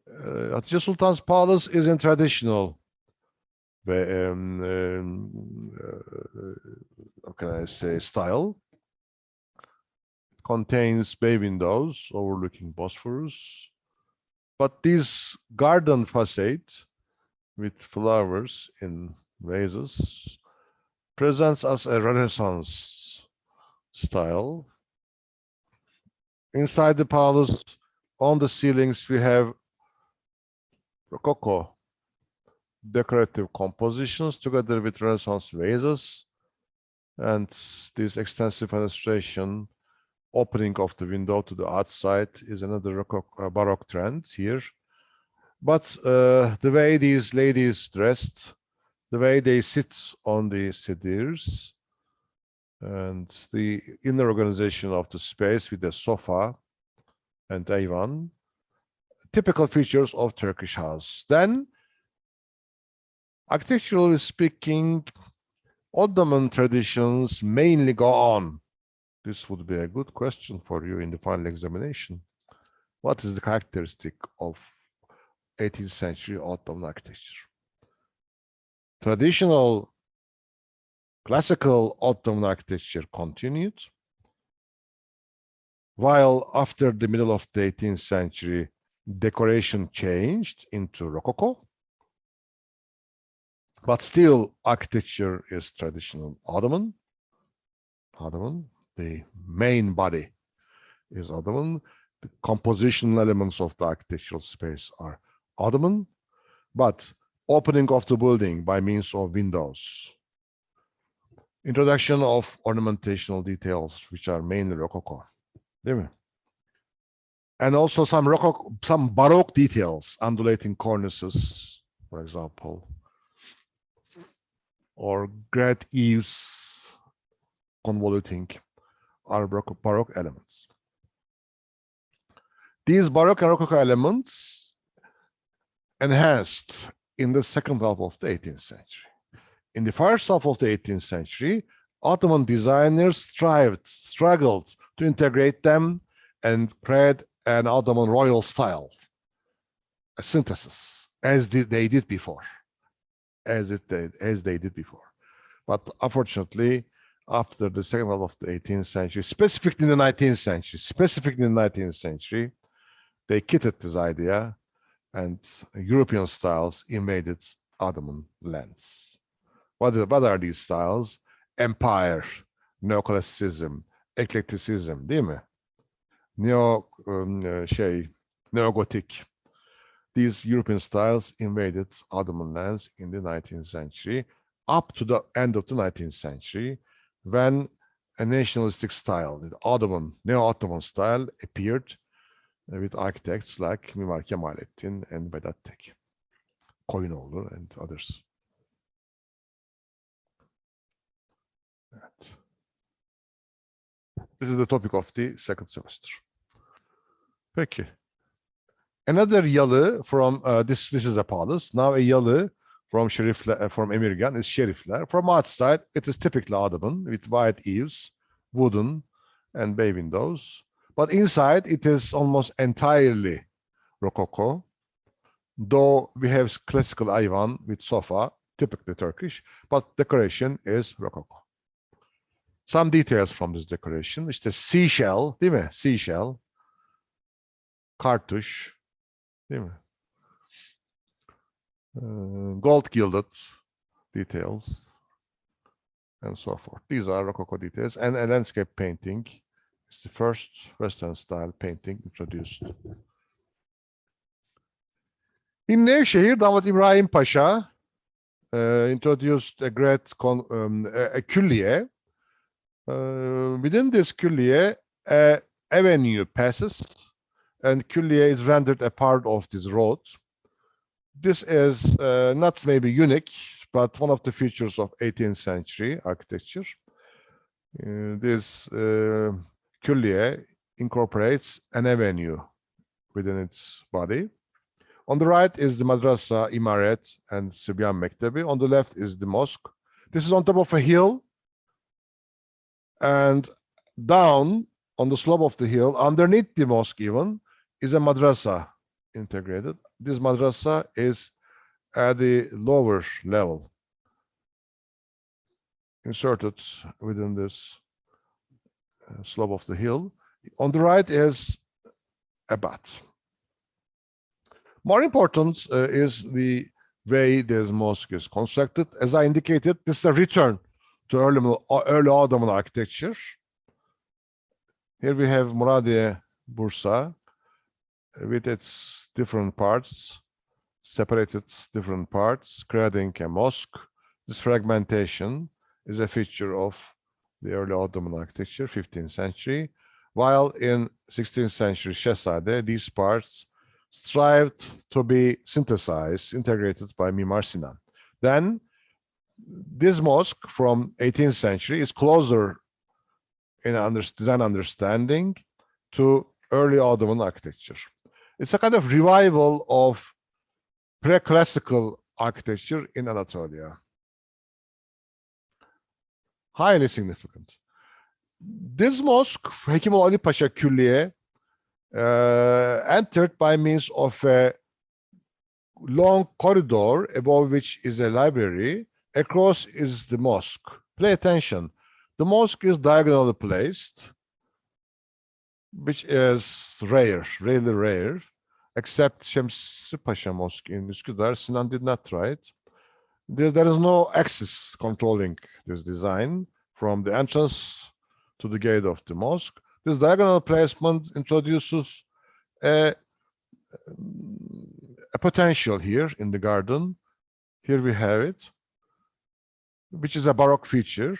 Hatice Sultan's palace is in traditional, how can I say, style. It contains bay windows overlooking Bosphorus, but these garden facades with flowers in vases presents us a Renaissance style. Inside the palace, on the ceilings, we have Rococo decorative compositions together with Renaissance vases, and this extensive illustration opening of the window to the outside is another Baroque trend here. But the way these ladies dressed, the way they sit on the seders, and the inner organization of the space with the sofa and divan, typical features of Turkish house. Then, architecturally speaking, Ottoman traditions mainly go on. This would be a good question for you in the final examination. What is the characteristic of 18th century Ottoman architecture? Traditional classical Ottoman architecture continued, while after the middle of the 18th century, decoration changed into Rococo. But still, architecture is traditional Ottoman. The main body is Ottoman. The compositional elements of the architectural space are Ottoman, but opening of the building by means of windows, introduction of ornamentational details, which are mainly Rococo, and also some Baroque details, undulating cornices, for example, or great eaves convoluting are Baroque elements. These Baroque and Rococo elements enhanced in the second half of the 18th century. In the first half of the 18th century, Ottoman designers struggled to integrate them and create an Ottoman royal style, a synthesis, as they did before. But unfortunately, after the second half of the 18th century, specifically in the 19th century, they kitted this idea, and European styles invaded Ottoman lands. What are these styles? Empire, neoclassicism, eclecticism, değil mi? Neo-Gothic. These European styles invaded Ottoman lands in the 19th century, up to the end of the 19th century, when a nationalistic style, the Neo-Ottoman style, appeared with architects like Mimar Kemalettin and Vedat Tek, Koyunoğlu, and others. This is the topic of the second semester. Peki. Another yalı from this is a palace. Now a yalı from from Emirgan is Şerifler. From outside, it is typically Ottoman with white eaves, wooden, and bay windows. But inside, it is almost entirely Rococo. Though we have classical Ayvan with sofa, typically Turkish, but decoration is Rococo. Some details from this decoration. İşte seashell, değil mi? Seashell. Kartuş, değil mi? Gold gilded details, and so forth. These are Rococo details. And a landscape painting. It's the first Western style painting introduced. In Nevşehir, Damat İbrahim Pasha introduced a great a külliye. Within this külliye, a avenue passes, and külliye is rendered a part of this road. This is not maybe unique, but one of the features of 18th century architecture. This külliye incorporates an avenue within its body. On the right is the Madrasa, Imaret, and Sibyan Mektebi. On the left is the mosque. This is on top of a hill. And down on the slope of the hill, underneath the mosque even, is a madrasa integrated. This madrasa is at the lower level, inserted within this slope of the hill. On the right is a bath. More important is the way this mosque is constructed. As I indicated, this is a return to early Ottoman architecture. Here we have Muradiye Bursa with its different parts, separated different parts, creating a mosque. This fragmentation is a feature of the early Ottoman architecture, 15th century, while in 16th century Şehzade, these parts strived to be synthesized, integrated by Mimar Sinan. Then this mosque from 18th century is closer in design understanding to early Ottoman architecture. It's a kind of revival of pre-classical architecture in Anatolia. Highly significant. This mosque, Hekimoğlu Ali Paşa Külliye, entered by means of a long corridor above which is a library. Across is the mosque. Pay attention. The mosque is diagonally placed, which is rare, really rare, except Şemsi Paşa Mosque in Üsküdar. Sinan did not try it. There is no axis controlling this design from the entrance to the gate of the mosque. This diagonal placement introduces a potential here in the garden. Here we have it, which is a Baroque feature.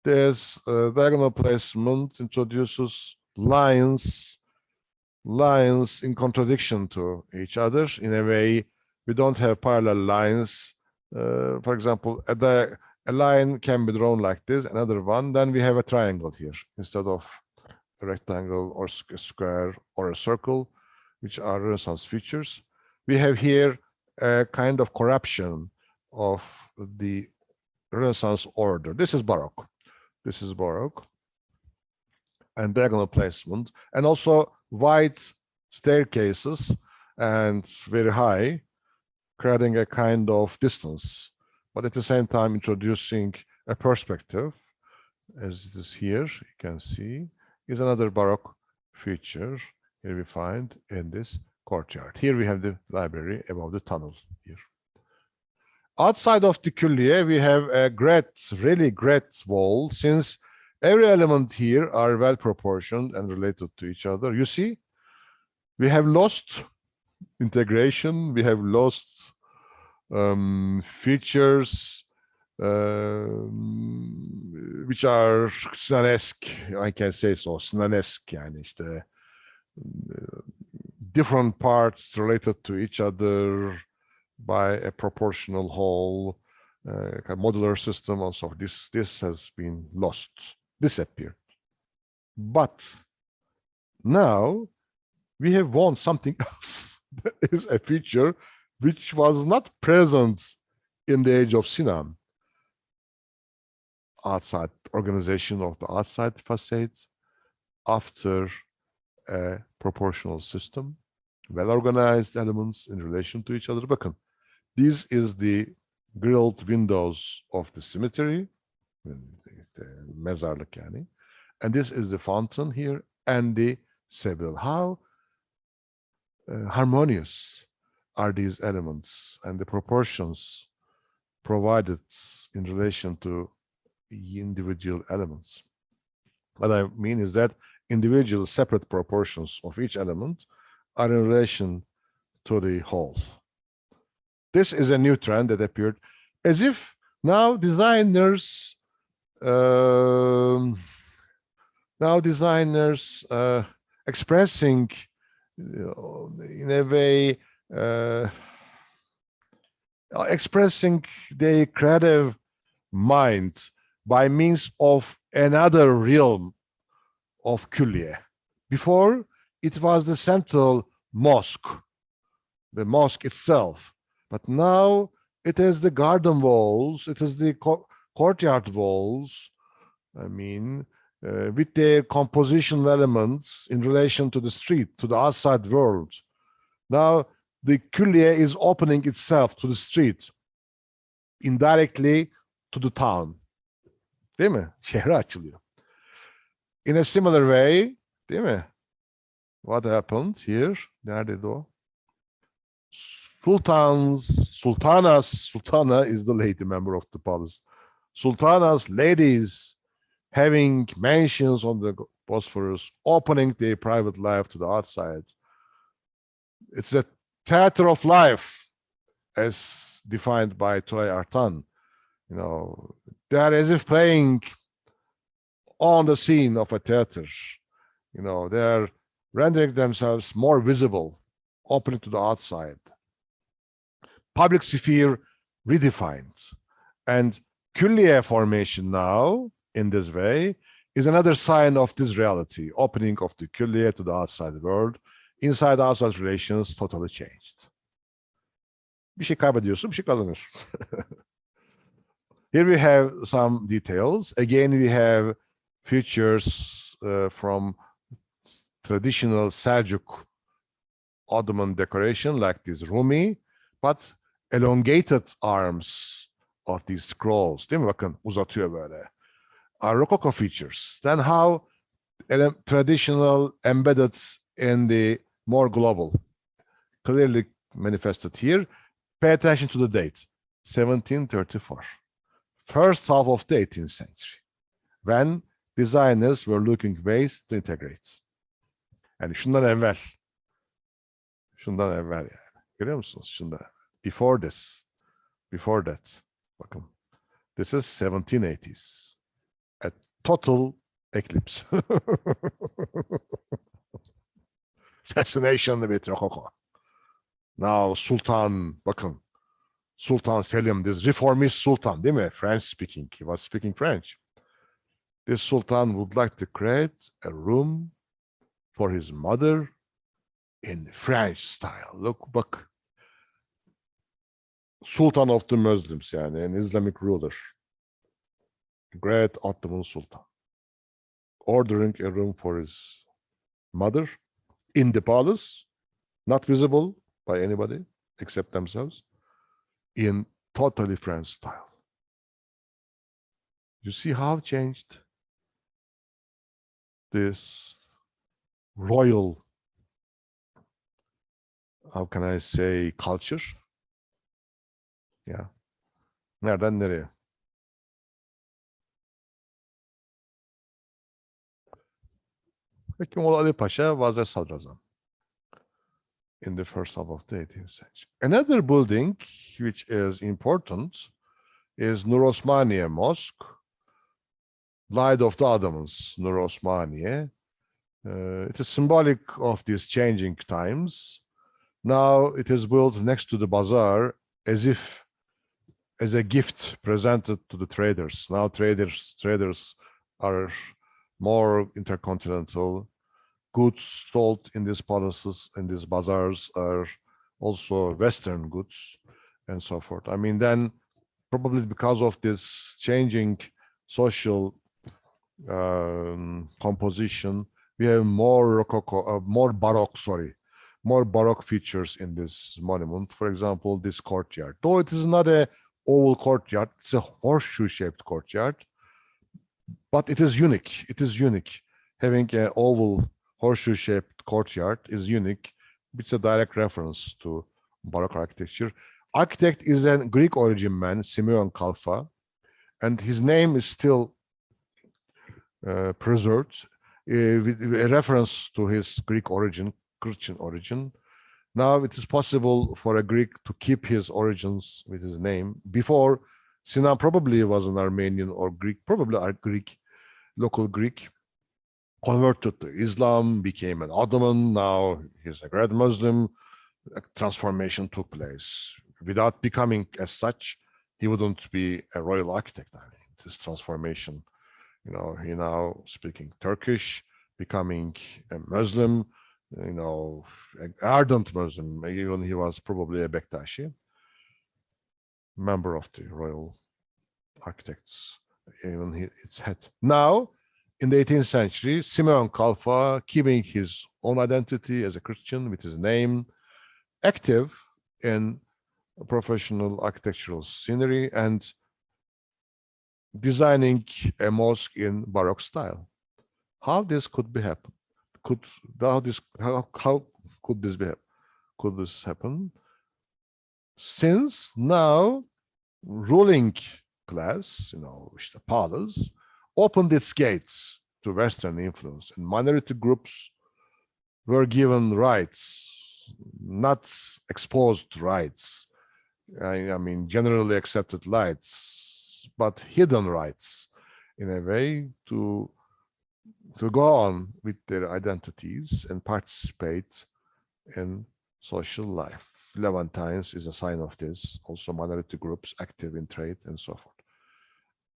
This diagonal placement introduces lines in contradiction to each other. In a way, we don't have parallel lines. For example, a line can be drawn like this, another one, then we have a triangle here instead of a rectangle or a square or a circle, which are Renaissance features. We have here a kind of corruption of the Renaissance order. This is Baroque. This is Baroque. And diagonal placement, and also wide staircases and very high, creating a kind of distance, but at the same time introducing a perspective, as it is here, you can see, is another Baroque feature. Here we find in this courtyard. Here we have the library above the tunnel here. Outside of the külliye, we have a really great wall, since every element here are well proportioned and related to each other. You see, we have lost integration, we have lost features which are Sinanesque, I can say so, Sinanesque, yani işte, different parts related to each other by a proportional whole, a modular system. Also, this has been lost, disappeared. But now we have won something else. That is a feature which was not present in the age of Sinan. Outside organization of the outside facades after a proportional system, well-organized elements in relation to each other. Bakın, this is the grilled windows of the cemetery, mezarlık yani, and this is the fountain here and the Seville. How harmonious are these elements and the proportions provided in relation to individual elements. What I mean is that individual separate proportions of each element are in relation to the whole. This is a new trend that appeared, as if now designers expressing in a way expressing their creative mind by means of another realm of külliye. Before, it was the central mosque, the mosque itself. But now it is the garden walls, it is the courtyard walls, I mean, with their compositional elements in relation to the street, to the outside world. Now, the külliye is opening itself to the street, indirectly to the town. Değil mi? Şehre açılıyor. In a similar way, değil mi? What happened here? Neredeydi o? Sultana is the lady member of the palace. Sultanas, ladies, having mansions on the Bosphorus, opening their private life to the outside. It's a theater of life, as defined by Tülay Artan. You know, they are as if playing on the scene of a theater. You know, they are rendering themselves more visible, opening to the outside. Public sphere redefined. And külliye formation now, in this way, is another sign of this reality, opening of the külliye to the outside world, inside-outside relations totally changed. Bir şey kaybediyorsun, bir şey kazanıyorsun. Here we have some details. Again, we have features from traditional Seljuk Ottoman decoration, like this Rumi, but elongated arms of these scrolls. Değil mi? Bakın, uzatıyor böyle. Are Rococo features. Then how traditional embedded in the more global, clearly manifested here. Pay attention to the date, 1734. First half of the 18th century, when designers were looking ways to integrate. Yani şundan evvel yani. Görüyor musunuz? Şundan. Before that. Bakın. This is 1780s. A total eclipse. Fascination with Rococo. Now Sultan, bakın. Sultan Selim, this reformist Sultan, değil mi? French speaking. He was speaking French. This Sultan would like to create a room for his mother in French style. Look, bak. Sultan of the Muslims, yani an Islamic ruler. Great Ottoman Sultan. Ordering a room for his mother in the palace, not visible by anybody except themselves, in totally French style. You see how changed this royal, how can I say, culture? Yeah. Nereden nereye? Hekimoğlu Ali Paşa was a sadrazam in the first half of the 18th century. Another building which is important is Nur Osmaniye Mosque, Light of the Ottomans, Nur Osmaniye. It is symbolic of these changing times. Now it is built next to the bazaar as a gift presented to the traders. Now traders are more intercontinental, goods sold in these palaces, in these bazaars, are also Western goods and so forth. I mean, then probably because of this changing social composition, we have more Rococo, more Baroque features in this monument. For example, this courtyard. Though it is not a oval courtyard, it's a horseshoe-shaped courtyard, but it is unique. It is unique. Having an oval horseshoe-shaped courtyard is unique. It's a direct reference to Baroque architecture. Architect is a Greek origin man, Simeon Kalfa, and his name is still preserved with a reference to his Greek origin, Christian origin. Now it is possible for a Greek to keep his origins with his name. Before, Sinan probably was an Armenian or Greek, probably a Greek, local Greek, converted to Islam, became an Ottoman, now he's a great Muslim. A transformation took place. Without becoming as such, he wouldn't be a royal architect. I mean, this transformation, you know, he now speaking Turkish, becoming a Muslim, you know, an ardent Muslim. Even he was probably a Bektashi, member of the royal architects, even its head. Now, in the 18th century, Simeon Kalfa, keeping his own identity as a Christian with his name, active in professional architectural scenery and designing a mosque in Baroque style. How this could be happen? How could this be? Could this happen? Since now ruling class, you know, the palace, opened its gates to Western influence, and minority groups were given rights, not exposed rights. I mean, generally accepted rights, but hidden rights in a way to go on with their identities and participate in social life. Levantines is a sign of this, also minority groups active in trade and so forth.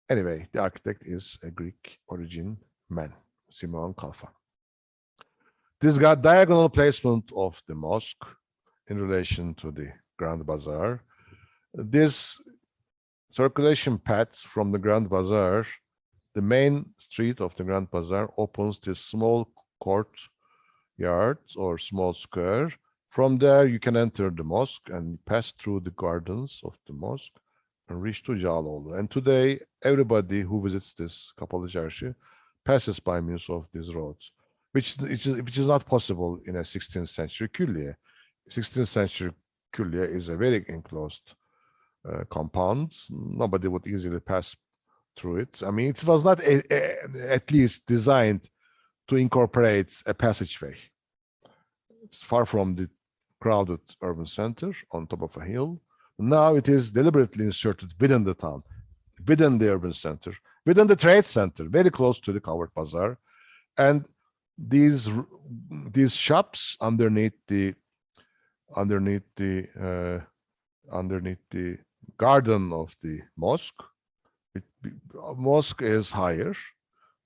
Anyway, the architect is a Greek origin man, Simeon Kalfa. This got diagonal placement of the mosque in relation to the Grand Bazaar. This circulation path from the Grand Bazaar, the main street of the Grand Bazaar, opens this small courtyard or small square. From there, you can enter the mosque and pass through the gardens of the mosque and reach to Cağaloğlu. And today, everybody who visits this Kapalı Çarşı passes by means of these roads, which is not possible in a 16th century külliye. 16th century külliye is a very enclosed compound. Nobody would easily pass through it. I mean, it was not at least designed to incorporate a passageway. It's far from the crowded urban center on top of a hill. Now it is deliberately inserted within the town, within the urban center, within the trade center, very close to the covered bazaar. And these shops underneath the garden of the mosque. Mosque is higher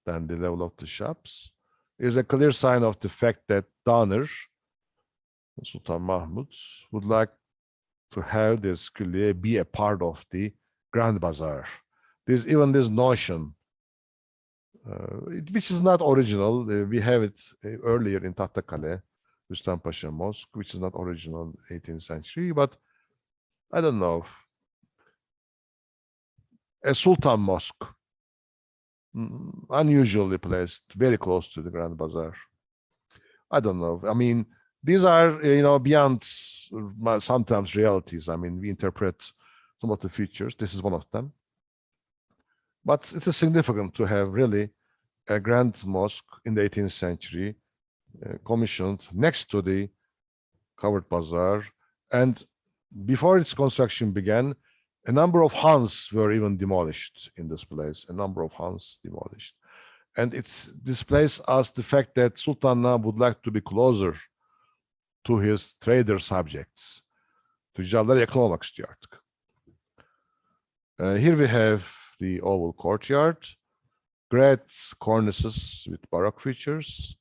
than the level of the shops, is a clear sign of the fact that Danır, Sultan Mahmud, would like to have this külliye be a part of the Grand Bazaar. There's even this notion, which is not original. We have it earlier in Tahtakale, Rüstem Pasha Mosque, which is not original 18th century, but I don't know. A Sultan Mosque, unusually placed, very close to the Grand Bazaar. I don't know. I mean, these are, you know, beyond sometimes realities. I mean, we interpret some of the features. This is one of them. But it is significant to have really a grand mosque in the 18th century commissioned next to the covered bazaar. And before its construction began, a number of khans were even demolished in this place, a number of khans demolished. And it displays us the fact that Sultan now would like to be closer to his trader subjects. Tüccarlara yakın olmak istiyor artık. Here we have the oval courtyard, great cornices with Baroque features.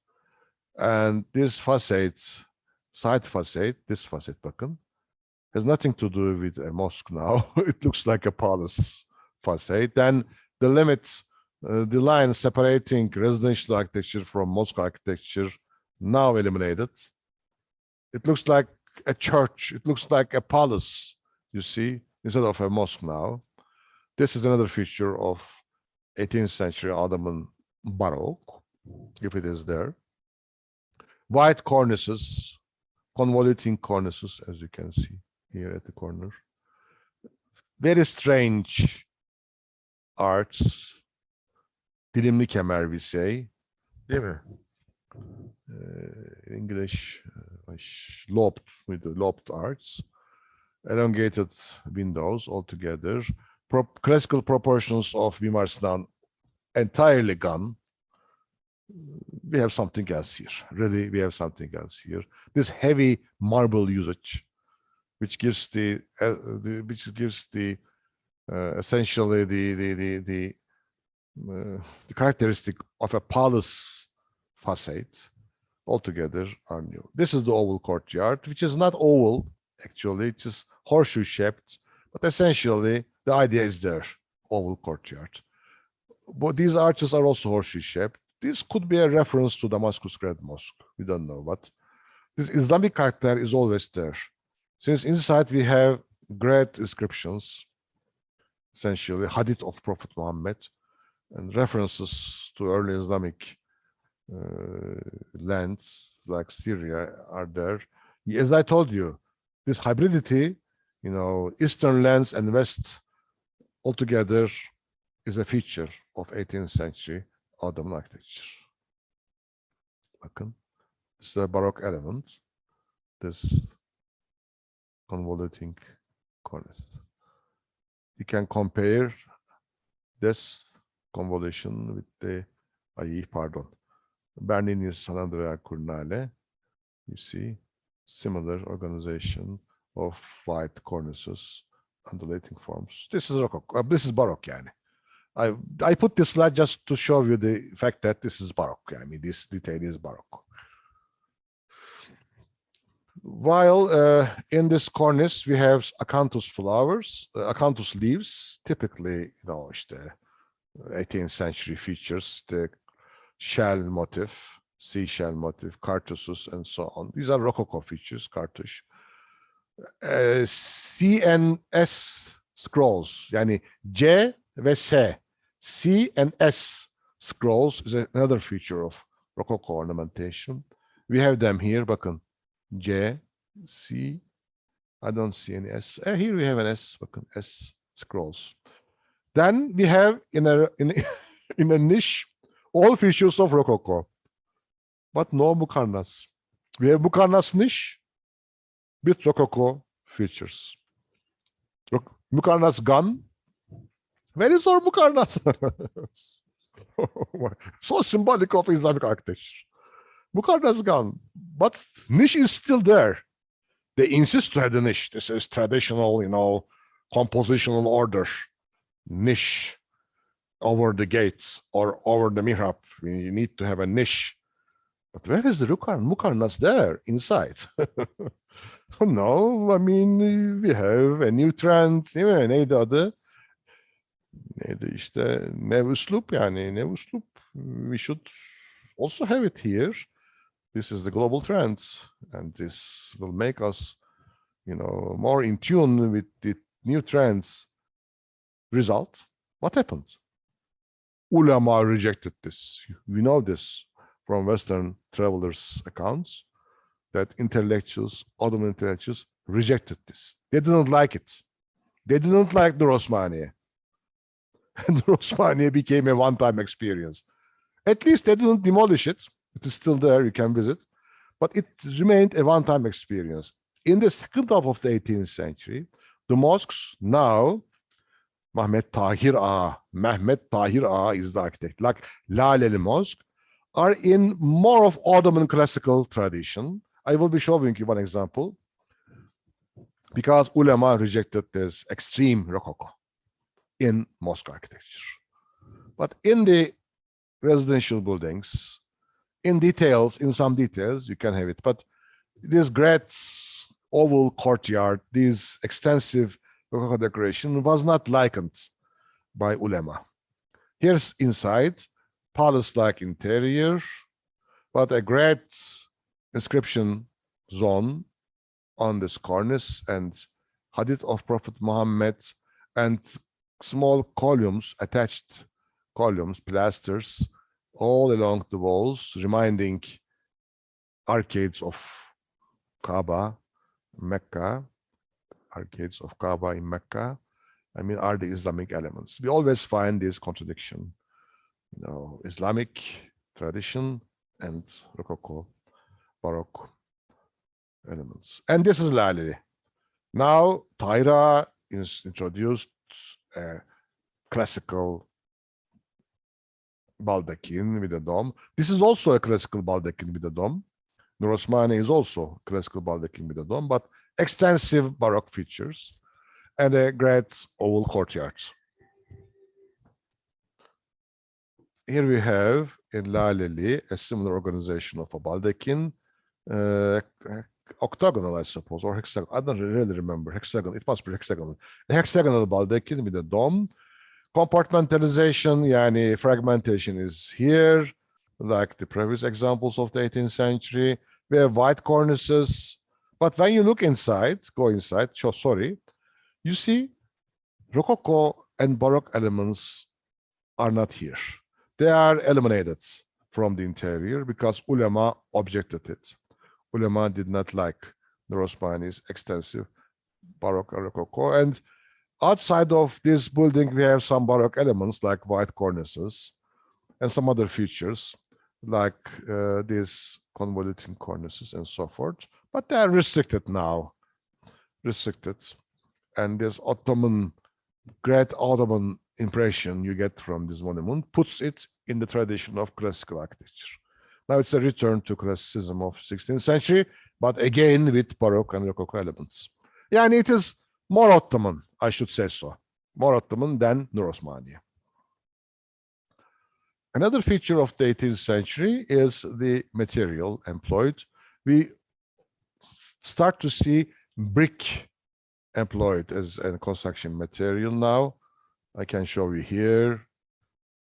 And this facade, side facade, this facade bakın, has nothing to do with a mosque now. It looks like a palace facade. Then the limits, the line separating residential architecture from mosque architecture now eliminated. It looks like a church. It looks like a palace, you see, instead of a mosque now. This is another feature of 18th century Ottoman Baroque, if it is there. Wide cornices, convoluting cornices, as you can see here at the corner. Very strange arts. Dilimli kemer, we say. Değil mi? English, lobed, with the lobed arts. Elongated windows altogether. Classical proportions of Mimar Sinan entirely gone. We have something else here. Really, we have something else here. This heavy marble usage, which gives the essentially the characteristic of a palace facade, altogether are new. This is the oval courtyard, which is not oval actually; it's just horseshoe shaped, but essentially the idea is there: oval courtyard. But these arches are also horseshoe shaped. This could be a reference to Damascus Grand Mosque. We don't know, but this Islamic character is always there. Since inside we have great inscriptions, essentially hadith of Prophet Muhammad, and references to early Islamic lands like Syria are there. As I told you, this hybridity, you know, Eastern lands and West altogether is a feature of 18th century Ottoman architecture. Bakın, this is a Baroque element. This convoluting cornice. You can compare this convolution with the Bernini's San Andrea Curnale. You see similar organization of wide cornices, undulating forms. This is Rococo. This is Baroque, yani. I put this slide just to show you the fact that this is Baroque. I mean, this detail is Baroque. While in this cornice we have acanthus flowers, acanthus leaves, typically, you know, 18th century features, the shell motif, seashell motif, cartouches, and so on. These are Rococo features, cartouche. C and S scrolls, yani C ve S. C and S scrolls is another feature of Rococo ornamentation. We have them here, bakın. C, C, I don't see any S. Here we have an S, bakın, S scrolls. Then we have in a niche all features of Rococo, but no Mukarnas. We have Mukarnas niche with Rococo features. Mukarnas gone. Where is our Mukarnas? So symbolic of Islamic architecture. Mukarnas gone, but niche is still there. They insist to have the niche. This is traditional, you know, compositional order. Niche over the gates or over the mihrab. You need to have a niche. But where is the Mukarnas there inside? No, I mean, we have a new trend. Neydi adı? Neydi işte? Nevuslup yani. Nevuslup. We should also have it here. This is the global trend, and this will make us, you know, more in tune with the new trends. Result, what happened? Ulama rejected this. We know this from Western travelers' accounts, that intellectuals, Ottoman intellectuals, rejected this. They didn't like it. They didn't like the Osmaniye. And the Osmaniye became a one-time experience. At least they didn't demolish it. It is still there, you can visit. But it remained a one-time experience. In the second half of the 18th century, the mosques now, Mehmet Tahir Ağa is the architect, like Laleli Mosque, are in more of Ottoman classical tradition. I will be showing you one example, because ulama rejected this extreme Rococo in mosque architecture. But in the residential buildings, in details, in some details, you can have it. But this great oval courtyard, this extensive Rococo decoration was not likened by ulema. Here's inside, palace-like interior, but a great inscription zone on this cornice and hadith of Prophet Muhammad and small columns, attached columns, pilasters, all along the walls, reminding arcades of Kaaba, Mecca, arcades of Kaaba in Mecca, I mean, are the Islamic elements. We always find this contradiction, you know, Islamic tradition and Rococo, Baroque elements. And this is Laleli. Now, Taira is introduced a classical baldachin with a dome. This is also a classical baldachin with a dome. Nur Osmani is also classical baldachin with a dome, but extensive Baroque features and a great oval courtyard. Here we have in Laleli a similar organization of a baldachin, octagonal, I suppose, or hexagonal. I don't really remember. Hexagonal. It must be hexagonal. A hexagonal baldachin with a dome. Compartmentalization, yani fragmentation is here, like the previous examples of the 18th century. We have white cornices. But when you look inside, go inside, you see Rococo and Baroque elements are not here. They are eliminated from the interior because ulema objected it. Ulema did not like Nur Osmani's extensive Baroque and Rococo. And outside of this building, we have some Baroque elements like white cornices and some other features like these convoluting cornices and so forth. But they are restricted now, And this great Ottoman impression you get from this monument puts it in the tradition of classical architecture. Now it's a return to classicism of 16th century, but again with Baroque and Rococo elements. Yeah, and it is more Ottoman, I should say so. More Ottoman than Nur Osmani. Another feature of the 18th century is the material employed. We start to see brick employed as a construction material now. I can show you here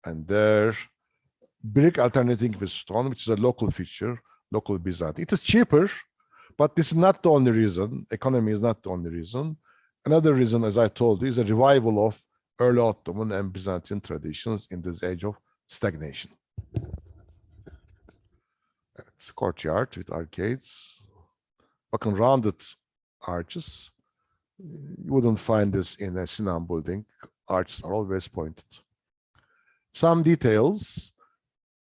and there. Brick alternating with stone, which is a local feature, local Byzantine. It is cheaper, but this is not the only reason. Economy is not the only reason. Another reason, as I told you, is a revival of early Ottoman and Byzantine traditions in this age of stagnation. It's a courtyard with arcades, bakın rounded arches. You wouldn't find this in a Sinan building. Arches are always pointed. Some details.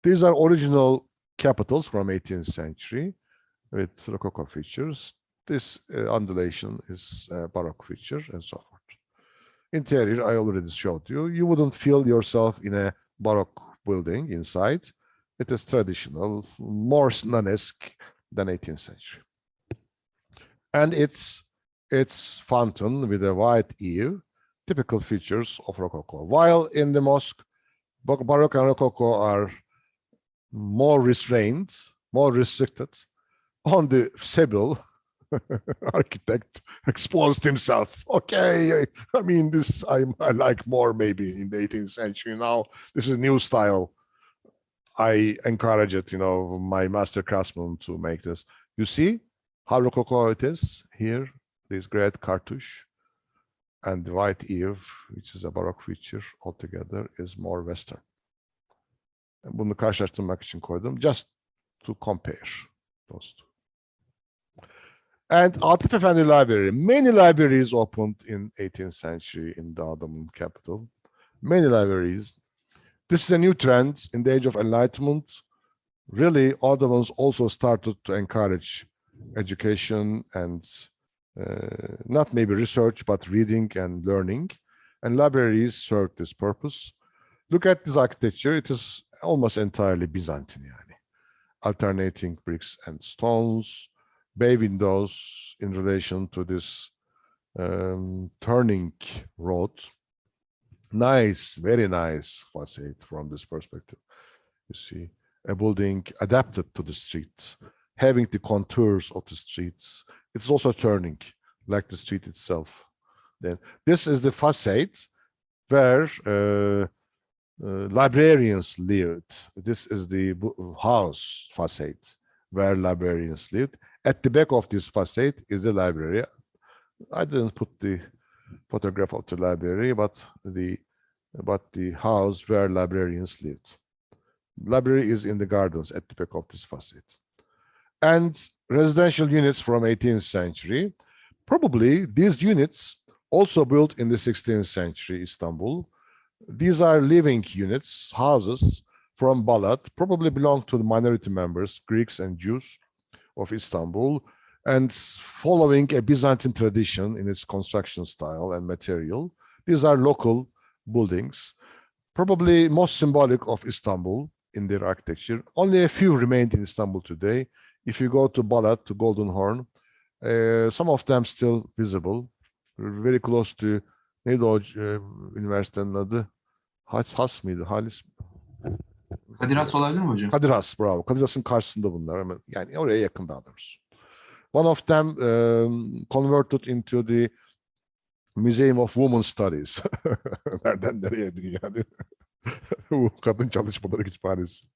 These are original capitals from 18th century with Rococo features. This undulation is a Baroque feature and so forth. Interior, I already showed you. You wouldn't feel yourself in a Baroque building inside. It is traditional, more Sinanesque than 18th century. And its fountain with a white eave, typical features of Rococo. While in the mosque, Baroque and Rococo are more restrained, more restricted. On the Seville, architect exposed himself. Okay, I mean, this I like more maybe in the 18th century. Now, this is a new style. I encourage it, my master craftsmen to make this. You see how Rococo it is here, this great cartouche, and the white eave, which is a Baroque feature altogether, is more Western. Bunu karşılaştırmak için koydum, just to compare those two. And Atif Efendi Library, many libraries opened in 18th century in the Ottoman capital, many libraries. This is a new trend in the age of enlightenment. Really, Ottomans also started to encourage education and not maybe research, but reading and learning. And libraries served this purpose. Look at this architecture. It is almost entirely Byzantine, alternating bricks and stones, bay windows in relation to this turning road. Nice, very nice facade from this perspective, you see. a building adapted to the streets, having the contours of the streets. It's also turning like the street itself. Then this is the facade where librarians lived. This is the house facade where librarians lived. At the back of this facade is the library. I didn't put the photograph of the library, but the house where librarians lived. Library is in the gardens at the back of this facade. And residential units from 18th century. Probably these units also built in the 16th century Istanbul. These are living units, houses from Balat, probably belong to the minority members, Greeks and Jews of Istanbul, and following a Byzantine tradition in its construction style and material. These are local buildings, probably most symbolic of Istanbul in their architecture. Only a few remained in Istanbul today. If you go to Balat, to Golden Horn, some of them still visible, very close to neydi o üniversitenin adı? Has mıydı? Halis. Kadir Has olabilir mi hocam? Kadir Has, bravo. Kadir Has'ın karşısında bunlar. Hemen, yani oraya yakın daha doğrusu. One of them converted into the Museum of Women Studies. Nereden nereye yani? Bu kadın çalışmaları kütüphanesi.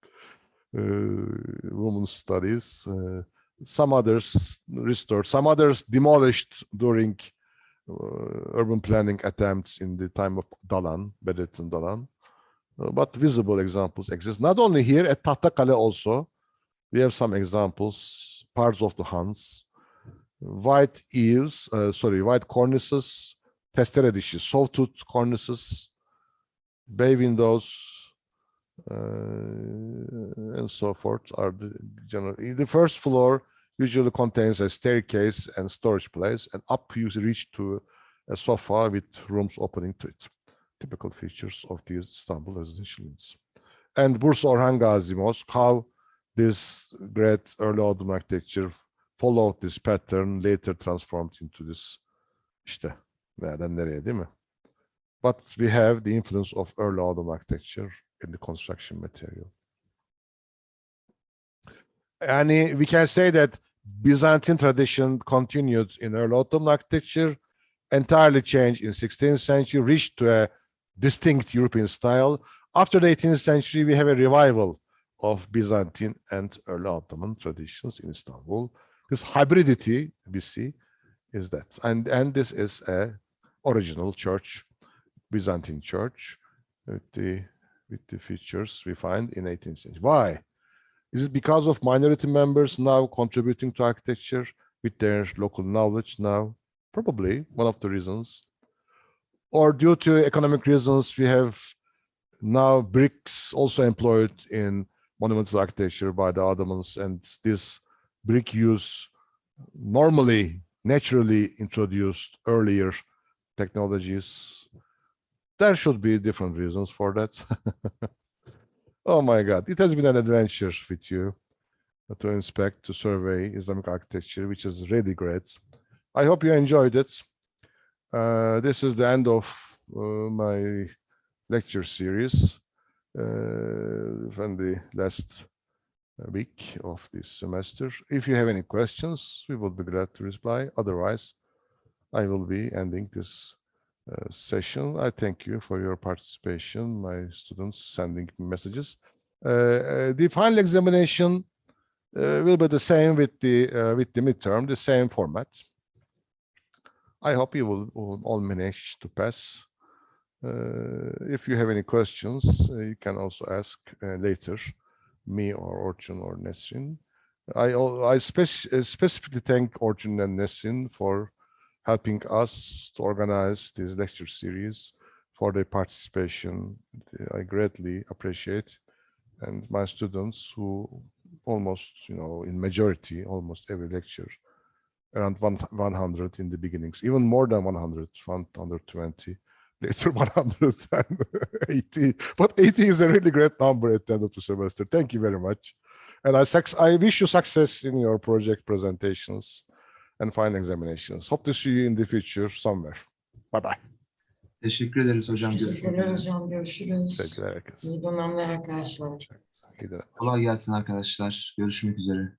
Women Studies. Some others restored. Some others demolished during urban planning attempts in the time of Dalan, Bedrettin Dalan. But visible examples exist. Not only here, at Tahtakale also, we have some examples, parts of the Hans. White eaves, white cornices, testere dişi, sawtooth cornices, bay windows, and so forth are the general. The first floor usually contains a staircase and storage place, and up you reach to a sofa with rooms opening to it. Typical features of these Istanbul residential units. And Bursa Orhan Gazi Mosque, how this great early Ottoman architecture followed this pattern, later transformed into this, işte, nereden nereye değil mi? But we have the influence of early Ottoman architecture in the construction material. And we can say that Byzantine tradition continued in early Ottoman architecture, entirely changed in 16th century, reached to a distinct European style. After the 18th century, we have a revival of Byzantine and early Ottoman traditions in Istanbul. This hybridity we see is that, and this is a original church, Byzantine church, with the features we find in 18th century. Why? Is it because of minority members now contributing to architecture with their local knowledge now? Probably one of the reasons. Or due to economic reasons, we have now bricks also employed in monumental architecture by the Ottomans, and this brick use normally, naturally introduced earlier technologies. There should be different reasons for that. Oh my God, it has been an adventure with you to inspect, to survey Islamic architecture, which is really great. I hope you enjoyed it. This is the end of my lecture series from the last week of this semester. If you have any questions, we will be glad to reply. Otherwise, I will be ending this session. I thank you for your participation, my students sending messages. The final examination will be the same with the midterm, the same format. I hope you will all manage to pass. If you have any questions, you can also ask later, me or Orçun or Nesrin. I specifically thank Orçun and Nesrin for helping us to organize this lecture series, for their participation. I greatly appreciate. And my students who almost, in majority, almost every lecture, around 100 in the beginnings, even more than 100, 120, later 180. But 80 is a really great number at the end of the semester. Thank you very much. And I wish you success in your project presentations and final examinations. Hope to see you in the future somewhere. Bye-bye. Teşekkür ederiz hocam. Görüşmek Teşekkürler üzere. hocam. Görüşürüz. Sevgiler herkese. İyi dönemler arkadaşlar. İyi de. Kolay gelsin arkadaşlar. Görüşmek üzere.